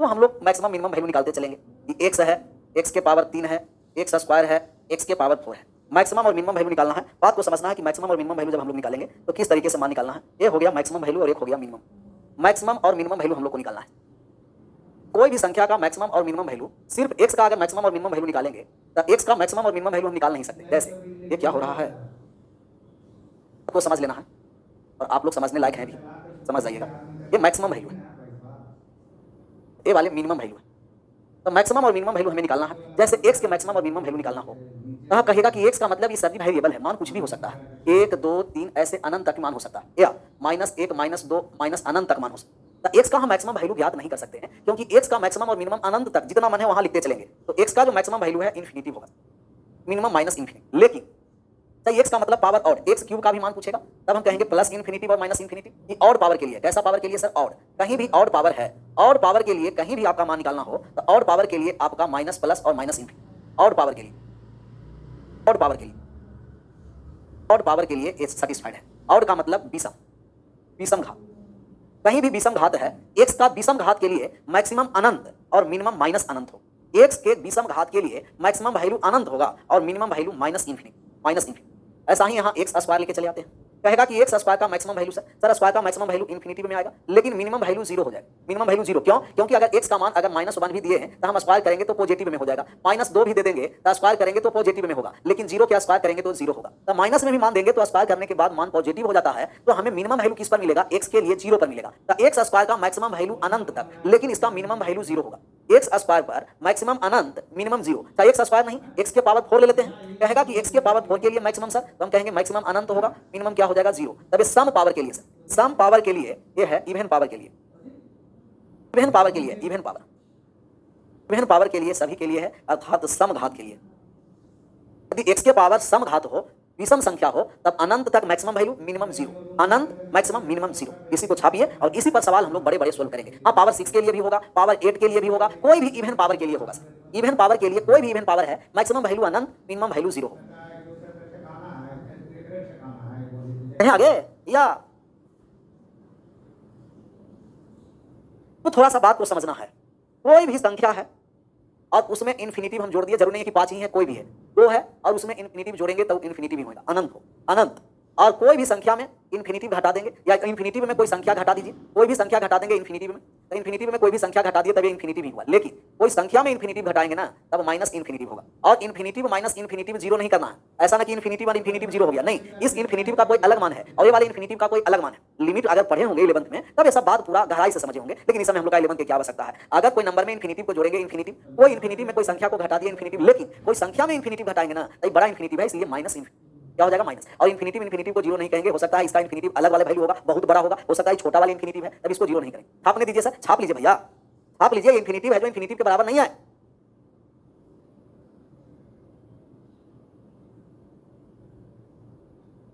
तो हम लोग मैक्सिमम मिनिमम वैल्यू निकालते चलेंगे। ये एक्स है, एक्स के पावर 3 है, एक्स स्क्वायर है, एक्स के पावर 4 है। मैक्सिमम और मिनिमम वैल्यू निकालना है। बात को समझना है कि मैक्सिमम और मिनिमम वैल्यू जब हम लोग निकालेंगे तो किस तरीके से मान निकालना है। ये हो गया मैक्सिमम वैल्यू और एक हो गया मिनिमम। मैक्सिमम और मिनिमम वैल्यू हम लोग को निकालना है। कोई भी संख्या का मैक्सिमम और मिनिमम वैल्यू, सिर्फ एक्स का अगर मैक्सिमम और मिनिमम वैल्यू निकालेंगे तो एक्स का मैक्सिमम और मिनिमम वैल्यू हम निकाल नहीं सकते। जैसे ये क्या हो रहा है, आपको समझ लेना है और आप लोग समझने लायक हैं भी, समझ जाइएगा। ये मैक्सिमम वैल्यू है, ये वाले मिनिमम वैल्यू है। तो मैक्सिमम और मिनिमम वैल्यू हमें निकालना है। जैसे एक्स के मैक्सिमम और मिनिमम वैल्यू निकालना हो तो आप कहेगा कि एक्स का मतलब ये सभी वेरिएबल है, मान कुछ भी हो सकता है। 1 2 3 ऐसे अनंत तक मान हो सकता है, या -1 -2 माइनस अनंत तक मान हो सकता है। तो एक्स का हम मैक्सिमम वैल्यू ज्ञात नहीं कर सकते हैं, क्योंकि एक्स का मैक्सिमम और मिनिमम अनंत तक जितना मन है वहां लिखते चलेंगे। तो एक्स का जो मैक्सिमम वैल्यू है इन्फिनिटी होगा, मिनिमम माइनस इन्फिनिटी। लेकिन एक्स का मतलब पावर ऑड, एक्स क्यूब का भी मान पूछेगा तब हम कहेंगे प्लस इन्फिनिटी और माइनस इन्फिनिटी। ये ऑड पावर के लिए। कैसा पावर के लिए सर? ऑड। कहीं भी ऑड पावर है, ऑड पावर के लिए कहीं भी आपका मान निकालना हो तो ऑड पावर के लिए आपका माइनस प्लस और माइनस इन्फिनिटी। ऑड पावर के लिए, ऑड पावर के लिए, ऑड पावर के लिए सेटिस्फाइड है। ऑड का मतलब विषम, विषम घात। कहीं भी विषम घात है, एक्स का विषम घात के लिए मैक्सिमम अनंत और मिनिमम माइनस अनंत हो। एक्स के विषम घात के लिए मैक्सिमम वैल्यू अनंत होगा और minimum value minus infinity, minus infinity. ऐसा ही यहाँ एक्स स्क्वायर लेके चले आते हैं। कहेगा कि एक्स स्क्वायर का मैक्सिमम वैल्यू सर स्क्वायर का मैक्सिमम वैल्यू इन्फिनिटी में आएगा, लेकिन मिनिमम वैल्यू 0 हो जाएगा। मिनिमम वैल्यू 0 क्यों? क्योंकि अगर एक्स का मान अगर -1 भी दिए हैं तो हम स्क्वायर करेंगे तो पॉजिटिव में हो जाएगा। -2 भी दे देंगे तो स्क्वायर करेंगे तो पॉजिटिव में होगा, लेकिन 0 के स्क्वायर करेंगे तो 0 होगा। तो माइनस में भी मान देंगे तो स्क्वायर करने के बाद मान पॉजिटिव हो जाता है। तो हमें मिनिमम वैल्यू किस पर मिलेगा? एक्स के लिए 0 पर मिलेगा। तो एक्स स्क्वायर का मैक्सिमम वैल्यू अनंत तक, लेकिन इसका मिनिमम वैल्यू 0 होगा। एक्स स्क्वायर पर मैक्सिमम अनंत, मिनिमम 0। तो एक्स स्क्वायर नहीं, एक्स के पावर 4 ले लेते हैं। कहेगा कि एक्स के पावर 4 के लिए मैक्सिमम सर, तो हम कहेंगे मैक्सिमम अनंत होगा, मिनिमम क्या हो जाएगा? 0। तब सम पावर के लिए सर, सम पावर के लिए ये है इवन पावर के लिए, इवन पावर के लिए, इवन पावर, इवन पावर के लिए सभी के लिए है, अर्थात सम घात के लिए। यदि एक्स के पावर सम घात हो, विषम संख्या हो, तब अनंत तक मैक्सिमम वैल्यू, मिनिमम 0। अनंत मैक्सिमम मिनिमम 0। इसी को छापिए और इसी पर सवाल हम लोग बड़े बड़े सोल्व करेंगे। हाँ, पावर 6 के लिए भी होगा, पावर 8 के लिए भी होगा, कोई भी इवन पावर के लिए होगा सर। इवन पावर के लिए कोई भी इवन पावर है, मैक्सिमम वैल्यू अनंत, मिनिमम वैल्यू 0 होगा। आगे या तो थोड़ा सा बात को समझना है। कोई भी संख्या है और उसमें इन्फिनिटिव हम जोड़ दिए, जरूरी नहीं है कि 5 ही है, कोई भी है, 2 है और उसमें इन्फिनिटिव जोड़ेंगे तो इन्फिनिटिव ही होगा, अनंत हो, अनंत। और कोई भी संख्या में इन्फिनिटिव घटा देंगे, या इन्फिनिटिव में कोई संख्या घटा दीजिए, कोई भी संख्या घटा देंगे इन्फिनिटिव में, तो इन्फिनिटिव में कोई भी संख्या घटा दिए तब ये इन्फिनिटिव ही हुआ। लेकिन कोई संख्या में इन्फिनिटिव घटाएंगे ना तब माइनस इन्फिनिटिव होगा। और इन्फिनिटिव माइनस इन्फिनिटिव जीरो नहीं करना है, ऐसा ना कि इन्फिनिटिव और इन्फिनिटिव जीरो हो गया, नहीं, इस इन्फिनिटिव का कोई अलग मान है और ये वाले इन्फिनिटिव का कोई अलग मान है। लिमिट अगर पढ़े होंगे 11th में तब ये सब बात पूरा गहराई से समझे होंगे, लेकिन इस समय हम लोग का 11th की क्या आवश्यकता है। अगर कोई नंबर में इन्फिनिटिव को जोड़ेंगे, इन्फिनिटिव कोई इन्फिनिटिव में कोई संख्या को घटा दिया इन्फिनिटिव, लेकिन कोई संख्या में इन्फिनिटिव घटाएंगे ना तो बड़ा इन्फिनिटिव है, इसलिए माइनस क्या हो जाएगा, माइनस। और इन्फिनिटिव इन्फिनिटिव को जीरो नहीं कहेंगे, हो सकता है इसका इन्फिनिटिव अलग वाला वैल्यू होगा, बहुत बड़ा होगा, हो सकता है छोटा वाला इन्फिनिटिव है, तब इसको जीरो नहीं करेंगे। छापने दीजिए सर, छाप लीजिए भैया, छाप लीजिए। इन्फिनिटिव है जो इन्फिनिटिव के बराबर नहीं है।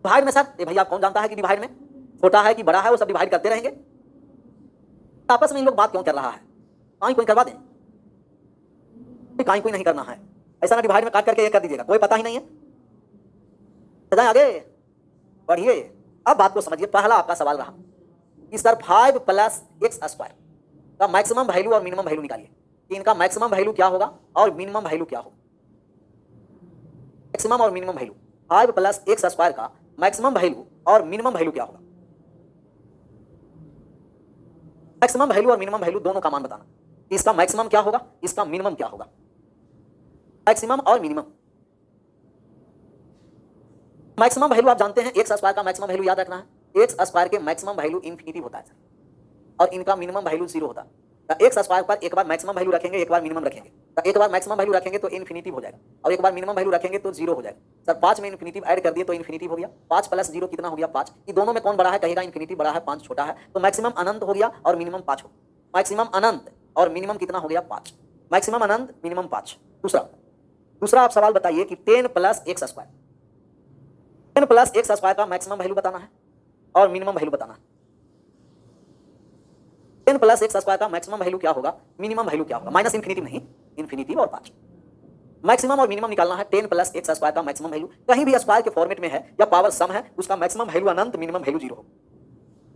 डिवाइड में सर, ये भैया कौन जानता है कि डिवाइड में छोटा है कि बड़ा है, वो सब डिवाइड करते रहेंगे। आपस में इन लोग बात क्यों कर रहा है, कहीं कोई करवा दें, कहीं कोई नहीं करना है, ऐसा ना डिवाइड में काट करके ये कर दीजिएगा, कोई पता ही नहीं है। आगे बढ़िए, अब बात को समझिए। पहला आपका सवाल रहा कि सर 5 + x² का मैक्सिमम वैल्यू और मिनिमम वैल्यू निकालिए कि इनका मैक्सिमम वैल्यू क्या होगा और मिनिमम वैल्यू क्या होगा। मैक्सिमम और मिनिमम वैल्यू 5 + x² का मैक्सिमम वैल्यू और मिनिमम वैल्यू क्या होगा। मैक्सिमम वैल्यू और मिनिमम वैल्यू दोनों का मान बताना, इसका मैक्सिमम क्या होगा, इसका मिनिमम क्या होगा। मैक्सिमम और मिनिमम, मैक्सिमम वैल्यू आप जानते हैं, x² का मैक्सिमम वैल्यू याद रखना है, x² के मैक्सिमम वैल्यू इन्फिनिटिव होता है और इनका मिनिमम वैल्यू 0 होता है। तो x² पर एक बार मैक्सिमम वैल्यू रखेंगे, एक बार मिनिमम रखेंगे, तो एक बार मैक्सिमम वैल्यू रखेंगे तो इन्फिनिटिव हो जाएगा और एक बार मिनिमम वैल्यू रखेंगे तो 0 हो जाएगा। सर 5 में इन्फिनिटिव ऐड कर दिए तो इन्फिनिटिव हो गया, 5 + 0 कितना हो गया, 5। ये दोनों में कौन बड़ा है, कहेगा इन्फिनिटिव बड़ा है, 5 छोटा है, तो मैक्सिमम अनंत हो गया और मिनिमम 5 हो। मैक्सिमम अनंत और मिनिमम कितना हो गया, 5। मैक्सिमम अनंत, मिनिमम 5। दूसरा आप सवाल बताइए कि 10 + x², 10 + x² का मैक्सिमम वैल्यू बताना है और मिनिमम वैल्यू बताना है। 10 + x² का मैक्सिमम वैल्यू क्या होगा, मिनिमम वैल्यू क्या होगा, माइनस इन्फिनिटिव नहीं, इन्फिनिटिव और 5। मैक्सिमम और मिनिमम निकालना है। 10 + x² का मैक्सिमम वैल्यू कहीं भी स्क्वायर के फॉर्मेट में है या पावर सम है, उसका मैक्सिमम वैल्यू अनंत, मिनिमम वैल्यू 0 हो।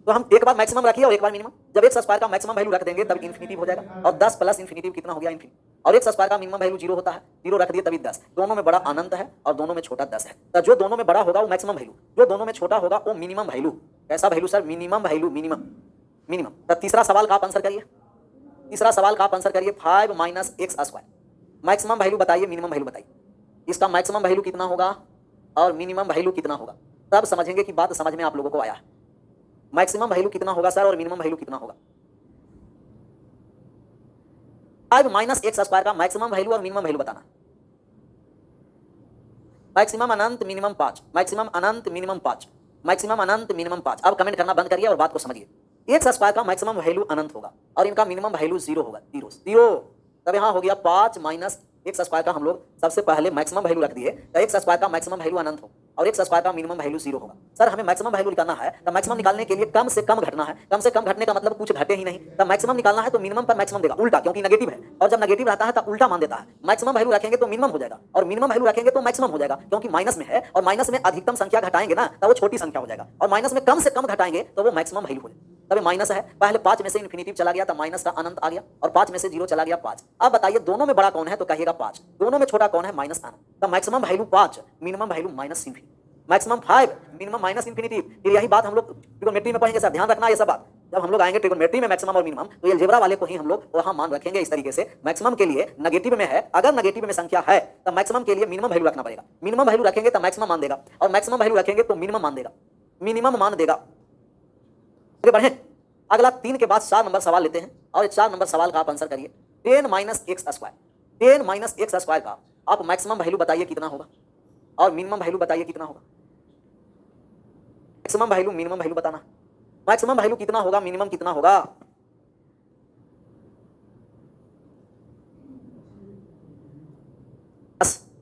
तो हम एक बार मैक्सिमम रखिए और एक बार मिनिमम। जब x² का मैक्सिमम वैल्यू रख देंगे तब इन्फिनिटिव हो जाएगा और 10 + इन्फिनिटिव कितना हो गया, इन्फिनिटिव। और x² का मिनिमम वैल्यू 0 होता है, 0 रख दिए तभी 10। दोनों में बड़ा अनंत है और दोनों में छोटा 10 है। तो जो दोनों में बड़ा होगा वो मैक्सिमम वैल्यू, जो दोनों में छोटा होगा वो मिनिमम वैल्यू। कैसा value sir, minimum value, minimum. तो तीसरा सवाल का आप आंसर करिए, 5 - x²। मैक्सिमम वैल्यू बताइए, मिनिमम वैल्यू बताइए, इसका मैक्सिमम वैल्यू कितना होगा और मिनिमम वैल्यू कितना होगा, तब समझेंगे कि बात समझ में आप लोगों को आया है। मैक्सिमम वैल्यू कितना होगा सर और मिनिमम वैल्यू कितना होगा। 5 - x² का मैक्सिमम वैल्यू और मिनिमम वैल्यू बताना। मैक्सिमम अनंत, मिनिमम 5, मैक्सिमम अनंत, मिनिमम 5, मैक्सिमम अनंत, मिनिमम 5। अब कमेंट करना बंद करिए और बात को समझिए। x² का मैक्सिमम वैल्यू अनंत होगा और इनका मिनिमम वैल्यू 0 होगा, 0। तब यहाँ हो गया 5 - x² का हम लोग सबसे पहले मैक्सिमम वैल्यू रख दिए, तो x² का मैक्सिमम वैल्यू अनंत हो और x² का मिनिमम वैल्यू 0 होगा। सर हमें मैक्सिमम वैल्यू निकालना है, तो मैक्सिमम निकालने के लिए कम से कम घटना है। कम से कम घटने का मतलब कुछ घटे ही नहीं, तब मैक्सिमम निकालना है तो मिनिमम पर मैक्सिमम देगा उल्टा, क्योंकि नेगेटिव है और जब नेगेटिव रहता है तब उल्टा मान देता है। मैक्सिमम वैल्यू रखेंगे तो मिनिमम हो जाएगा और मिनिमम वैल्यू रखेंगे तो मैक्सिमम हो जाएगा, क्योंकि माइनस में है और माइनस में अधिकतम संख्या घटाएंगे ना तो वो छोटी संख्या हो जाएगा और माइनस में कम से कम घटाएंगे तो वो मैक्सिमम वैल्यू हो जाएगा। तब माइनस है, पहले 5 में से इन्फिनिटिव चला गया तो माइनस का अनंत आ गया और 5 में से 0 चला गया 5। अब बताइए दोनों में बड़ा कौन है, तो कहिएगा 5, दोनों में छोटा कौन है, माइनस अनंत। तो maximum value 5, minimum value minus infinity. Maximum 5, minimum minus infinity. फिर यही बात हम लोग ट्रिगोनोमेट्री में पढ़ेंगे सर, ध्यान रखना ये सब बात। जब हम लोग आएंगे ट्रिगोनोमेट्री में मैक्सिमम और मिनिमम, तो ये अलजेब्रा वाले को ही हम लोग वहां मान रखेंगे इस तरीके से। मैक्सिमम के लिए नेगेटिव में है, अगर नेगेटिव में संख्या है तो मैक्सिमम के लिए मिनिमम वैल्यू रखना पड़ेगा। मिनिमम वैल्यू रखेंगे तो मैक्सिमम मान देगा और मैक्सिमम वैल्यू रखेंगे तो मिनिमम मान देगा, मिनिमम मान देगा। आगे बढ़े, अगला 3 के बाद 4 नंबर सवाल लेते हैं और 4 नंबर सवाल का आप आंसर करिए। 10 - x², 10 - x² का आप मैक्सिमम वैल्यू बताइए कितना होगा और मिनिमम वैल्यू बताइए कितना होगा। मैक्सिमम वैल्यू, मिनिमम वैल्यू बताना। मैक्सिमम वैल्यू कितना होगा, मिनिमम कितना होगा।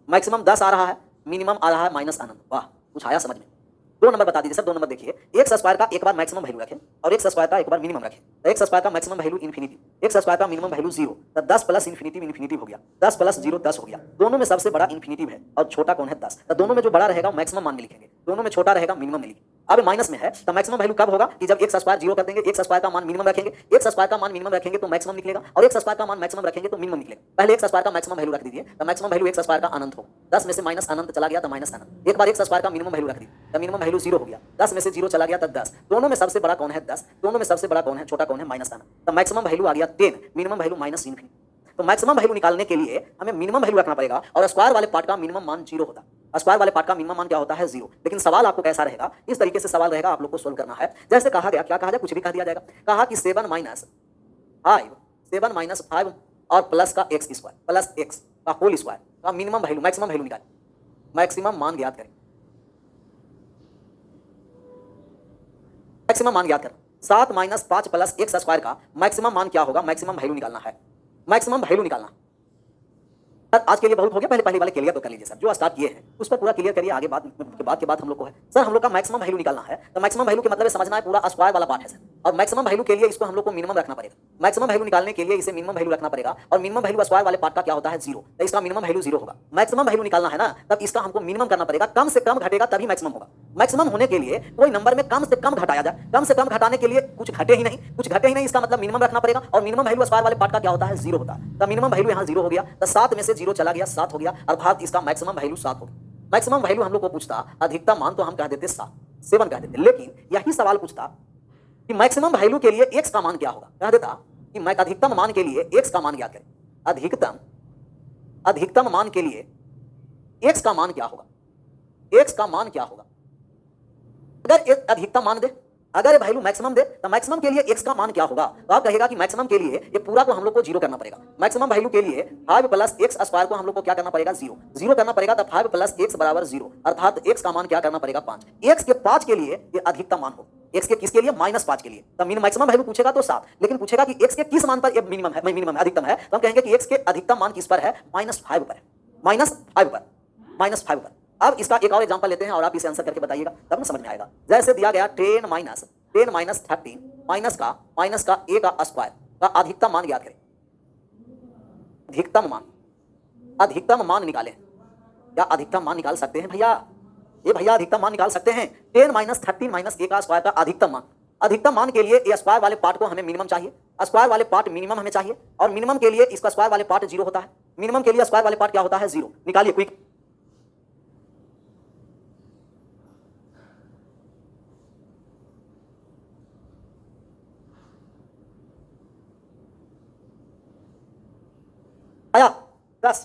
मैक्सिमम 10 आ रहा है, मिनिमम आ रहा है माइनस अनंत। वाह, कुछ आया समझ में। 2 नंबर बता दीजिए सर, 2 नंबर देखिए। x² का एक बार मैक्सिमम वैल्यू रखें और x² का एक बार मिनिमम रखें। तो x² का मैक्सिमम वैल्यू इन्फिनिटी, x² का मिनिमम वैल्यू 0, तो 10 + इन्फिनिटी इन्फिनिटी हो गया, 10 + 0 10 हो गया। दोनों में सबसे बड़ा इन्फिनिटी है और छोटा कौन है, 10। तो दोनों में जो बड़ा रहेगा मैक्सिमम मान में लिखेंगे, दोनों में छोटा रहेगा मिनिमम में लिखेंगे। अब माइनस में है तो मैक्सिमम वैल्यू कब होगा कि जब एक्स स्क्वायर जीरो कर देंगे, एक्स स्क्वायर का मान मिनिमम रखेंगे, एक्स स्क्वायर का मान मिनिमम रखेंगे तो मैक्सिमम निकलेगा, और एक्स स्क्वायर का मान मैक्सिमम रखेंगे तो मिनिमम निकलेगा। पहले एक्स स्क्वायर का मैक्सिमम वैल्यू रख दीजिए तो मैक्सिमम वैल्यू एक्स स्क्वायर का अनंत होगा, 10 में से माइनस अनंत चला गया तो माइनस अनंत। एक बार एक्स स्क्वायर का मिनिमम वैल्यू रख दीजिए तो मिनिमम वैल्यू 0 हो गया, 10 में से 0 चला गया तो 10, दोनों में सबसे बड़ा कौन है 10, दोनों में सबसे बड़ा कौन है छोटा कौन है माइनस अनंत, तो मैक्सिमम वैल्यू आ गया 10, मिनिमम वैल्यू माइनस इन्फिनिटी। तो मैक्सिमम वैल्यू निकालने के लिए हमें मिनिमम वैल्यू रखना पड़ेगा और स्क्वायर वाले पार्ट का मिनिमम मान 0 होता है, स्क्वायर वाले पार्ट का मिनिमम मान क्या होता है 0। लेकिन सवाल आपको कैसा रहेगा, इस तरीके से सवाल रहेगा, आप लोग को सोल्व करना है। जैसे कहा गया, क्या कहा जाए, कुछ भी कह दिया जाएगा, कहा कि 7 माइनस 5 और प्लस का एक्स स्क्वायर प्लस एक्स का होल स्क्वायर का मिनिमम वैल्यू मैक्सिमम वैल्यू निकालें, मैक्सिमम मान ज्ञात करें, मैक्सिमम मान ज्ञात करें। 7 माइनस 5 प्लस एक्स स्क्वायर का मैक्सिमम मान क्या होगा, मैक्सिमम वैल्यू निकालना है, मैक्सिमम वैल्यू निकालना। सर आज के लिए बहुत हो गया, पहले वाले क्लियर तो कर लीजिए सर, जो स्टार्ट किए हैं उस पर पूरा क्लियर करिए, आगे बात के बाद हम लोग को है सर, हम लोग का मैक्सिमम वैल्यू निकालना है। तो मैक्सिमम वैल्यू के मतलब समझना है पूरा स्क्वायर वाला पार्ट है सर, और मैक्सिमम वैल्यू के लिए इसको हम लोग को मिनिमम रखना पड़ेगा, मैक्सिमम वैल्यू निकालने के लिए इसे मिनिमम वैल्यू रखना पड़ेगा, और मिनिमम वैल्यू स्क्वायर वाले पार्ट का क्या होता है 0, तो इसका मिनिमम वैल्यू 0 होगा। मैक्सिमम वैल्यू निकालना है ना, तब इसका हमको मिनिमम करना पड़ेगा, कम से कम घटेगा तभी मैक्सिमम होगा। मैक्सिमम होने के लिए कोई नंबर में कम से कम घटाया जाए, कम से कम घटाने के लिए कुछ घटे ही नहीं, कुछ घटे ही नहीं, इसका मतलब मिनिमम रखना पड़ेगा, और मिनिमम वैल्यू स्क्वायर वाले पार्ट का क्या होता है 0 होता है। तो मिनिमम वैल्यू यहाँ 0 हो गया, तो 7 में से 0 चला गया 7 हो गया, अर्थात इसका मैक्सिमम वैल्यू 7 होगा। मैक्सिमम वैल्यू हम लोग को पूछता अधिकतम मान, तो हम कह देते 7 कह देते, लेकिन यही सवाल पूछता कि मैक्सिमम वैल्यू के लिए एक्स का मान क्या होगा, कह देता कि मैं अधिकतम मान के लिए एक्स का मान ज्ञात करें, अधिकतम मान के लिए एक्स का मान क्या होगा, एक्स का मान क्या होगा। अगर एक अधिकतम मान दे, अगर वैल्यू मैक्सिमम दे, तो मैक्सिमम के लिए एक्स का मान क्या होगा, तो आप कहेगा कि मैक्सिमम के लिए ये पूरा को हम लोग को 0 करना पड़ेगा। मैक्सिमम वैल्यू के लिए 5 प्लस एक्स स्क्वायर को हम लोग को क्या करना पड़ेगा 0 करना पड़ेगा, तो 5 प्लस एक्स बराबर 0, अर्थात एक्स का मान क्या करना पड़ेगा 5। एक्स के 5 के लिए ये अधिकतम मान हो, एक्स के किसके लिए -5 के लिए, तो मैक्सिमम वैल्यू पूछेगा तो 7, लेकिन पूछेगा कि एक्स के किस मान पर ये मिनिमम है अधिकतम है, तो हम कहेंगे कि एक्स के अधिकतम मान किस पर है, -5 पर, -5 पर। अब इसका एक और एग्जांपल लेते हैं और आप इसे आंसर करके बताइएगा, तब ना समझ में आएगा। जैसे दिया गया 10 माइनस 13 माइनस का a का स्क्वायर का अधिकतम मान ज्ञात करें, अधिकतम मान निकालें। क्या अधिकतम मान निकाल सकते हैं भैया, ये भैया अधिकतम मान निकाल सकते हैं। 10 माइनस 13 माइनस a का स्क्वायर का अधिकतम मान के लिए ए स्क्वायर वाले पार्ट को हमें मिनिमम चाहिए, स्क्वायर वाले पार्ट मिनिमम हमें चाहिए, और मिनिमम के लिए इसका स्क्वायर वाले पार्ट 0 होता है, मिनिमम के लिए स्क्वायर वाले पार्ट क्या होता है 0। निकालिए क्विक, आया 10।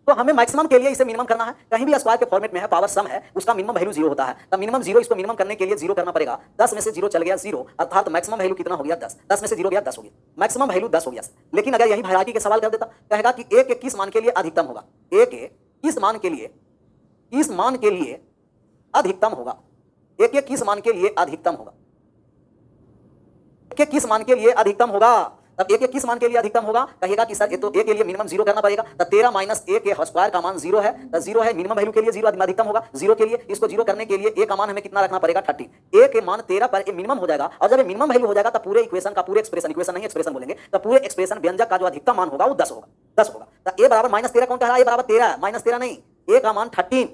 तो हमें मैक्सिमम के लिए इसे मिनिमम करना है, कहीं भी स्क्वायर के फॉर्मेट में है, पावर सम है, उसका मिनिमम वैल्यू 0 होता है, तो मिनिमम 0, इसको मिनिमम करने के लिए 0 करना पड़ेगा। 10 में से 0 चल गया 0, अर्थात मैक्सिमम वैल्यू कितना हो गया 10, 10 में से 0 गया 10 हो गया, मैक्सिमम वैल्यू 10 हो गया। लेकिन अगर यही हायरार्की के सवाल कर देता, कहेगा कि a के किस मान के लिए अधिकतम होगा, a के किस मान के लिए अधिकतम होगा, a के किस मान के लिए अधिकतम होगा, के किस मान के लिए अधिकतम होगा, तब a के किस मान के लिए अधिकतम होगा, कहेगा कि सर ये तो a के लिए मिनिमम 0 करना पड़ेगा, तो 13 माइनस a के स्क्वायर का मान 0 है, तो 0 है, मिनिमम वैल्यू के लिए 0 अधिकतम होगा, 0 के लिए इसको 0 करने के लिए a का मान हमें कितना रखना पड़ेगा 30, a के मान 13 पर a मिनिमम हो जाएगा, और जब ये मिनिमम वैल्यू हो जाएगा तो पूरे इक्वेशन का पूरे एक्सप्रेशन बोलेंगे, तो पूरे एक्सप्रेशन व्यंजक का जो अधिकतम मान होगा वो 10 होगा, तो a बराबर -13 कौन कह रहा है, a बराबर 13, -13 नहीं, a का मान 13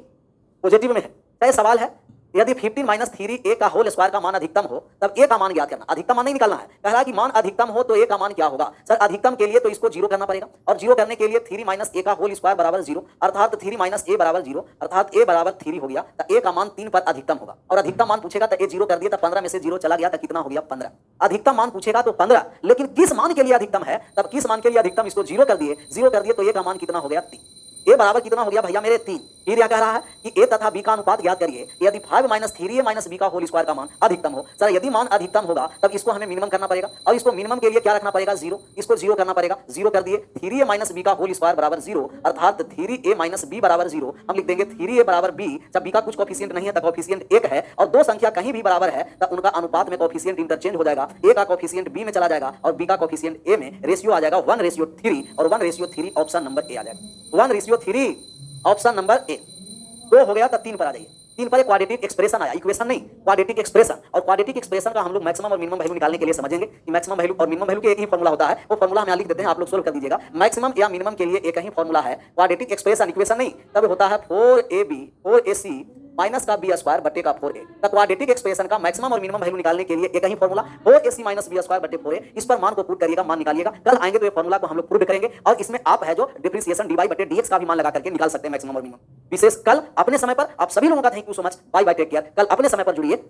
पॉजिटिव में है। तो सवाल है यदि 15 माइनस 3a का होल स्क्वायर का मान अधिकतम हो, तब a का मान ज्ञात करना, अधिकतम मान नहीं निकालना है, कह रहा है कि मान अधिकतम हो तो a का मान क्या होगा। सर अधिकतम के लिए तो इसको 0 करना पड़ेगा, और 0 करने के लिए 3 माइनस a का होल स्क्वायर बराबर 0, अर्थात 3 माइनस a बराबर 0, अर्थात a बराबर 3 हो गया, तो a का मान 3 पर अधिकतम होगा, और अधिकतम मान पूछेगा तो a 0 कर दिया, तो 15 में से 0 चला गया तो कितना हो गया 15। अधिकतम मान पूछेगा तो 15, लेकिन किस मान के लिए अधिकतम है, तब किस मान के लिए अधिकतम, इसको 0 कर दिए तो a का मान कितना हो गया 3, a बराबर कितना हो गया भैया मेरे 3। फिर क्या कह रहा है कि a तथा b का अनुपात ज्ञात करिए, यदि 5 माइनस 3a माइनस b का होल स्क्वायर का मान अधिकतम हो। सर यदि मान अधिकतम होगा तब इसको हमें मिनिमम करना पड़ेगा, और इसको मिनिमम के लिए क्या रखना पड़ेगा 0, इसको 0 करना पड़ेगा, 0 कर दिए, 3a माइनस b का होल स्क्वायर बराबर 0, अर्थात 3a माइनस b बराबर 0, हम लिख देंगे 3a बराबर b। जब b का कुछ कोफिशिएंट नहीं है तो कोफिशिएंट 1 है, और दो संख्या कहीं भी बराबर है तो उनका अनुपात में कोफिशिएंट इंटरचेंज हो जाएगा, a का कोफिशिएंट b में चला जाएगा और b का कोफिशिएंट a में, रेशियो आ जाएगा 1:3, और 1:3 ऑप्शन नंबर a आ जाएगा, 1:3 ऑप्शन नंबर ए। 2 हो गया तो 3 पर आ जाइए, 3 पर एक क्वाड्रेटिक एक्सप्रेशन आया, इक्वेशन नहीं क्वाड्रेटिक एक्सप्रेशन, और क्वाड्रेटिक एक्सप्रेशन का हम लोग मैक्सिमम और मिनिमम वैल्यू निकालने के लिए समझेंगे कि मैक्सिमम वैल्यू और मिनिमम वैल्यू के एक ही फॉर्मूला होता है, वो फॉर्मूला हम यहाँ लिख देते हैं, आप लोग सोल्व कर दीजिएगा। मैक्सिमम या मिनिमम के लिए एक ही फॉर्मूला है, क्वाड्रेटिक एक्सप्रेशन इक्वेशन नहीं, तब होता है 4ab 4ac माइनस का बी स्क्वायर बटे का 4a। क्वाड्रेटिक एक्सप्रेशन का मैक्सिमम और मिनिमम वैल्यू निकालने के लिए एक ही formula 4ac minus B square बटे 4a। इस पर मान को पुट करिएगा, मान निकालिएगा। कल आएंगे तो ये फॉर्मूला को हम लोग प्रूव करेंगे और इसमें आप है जो डिप्रिसिएशन dy बटे dx का भी मान लगा करके निकाल सकते हैं मैक्सिमम और मिनिमम। विशेष कल अपने समय पर आप सभी लोगों का thank you so much, bye bye, take care. कल अपने समय पर जुड़िए।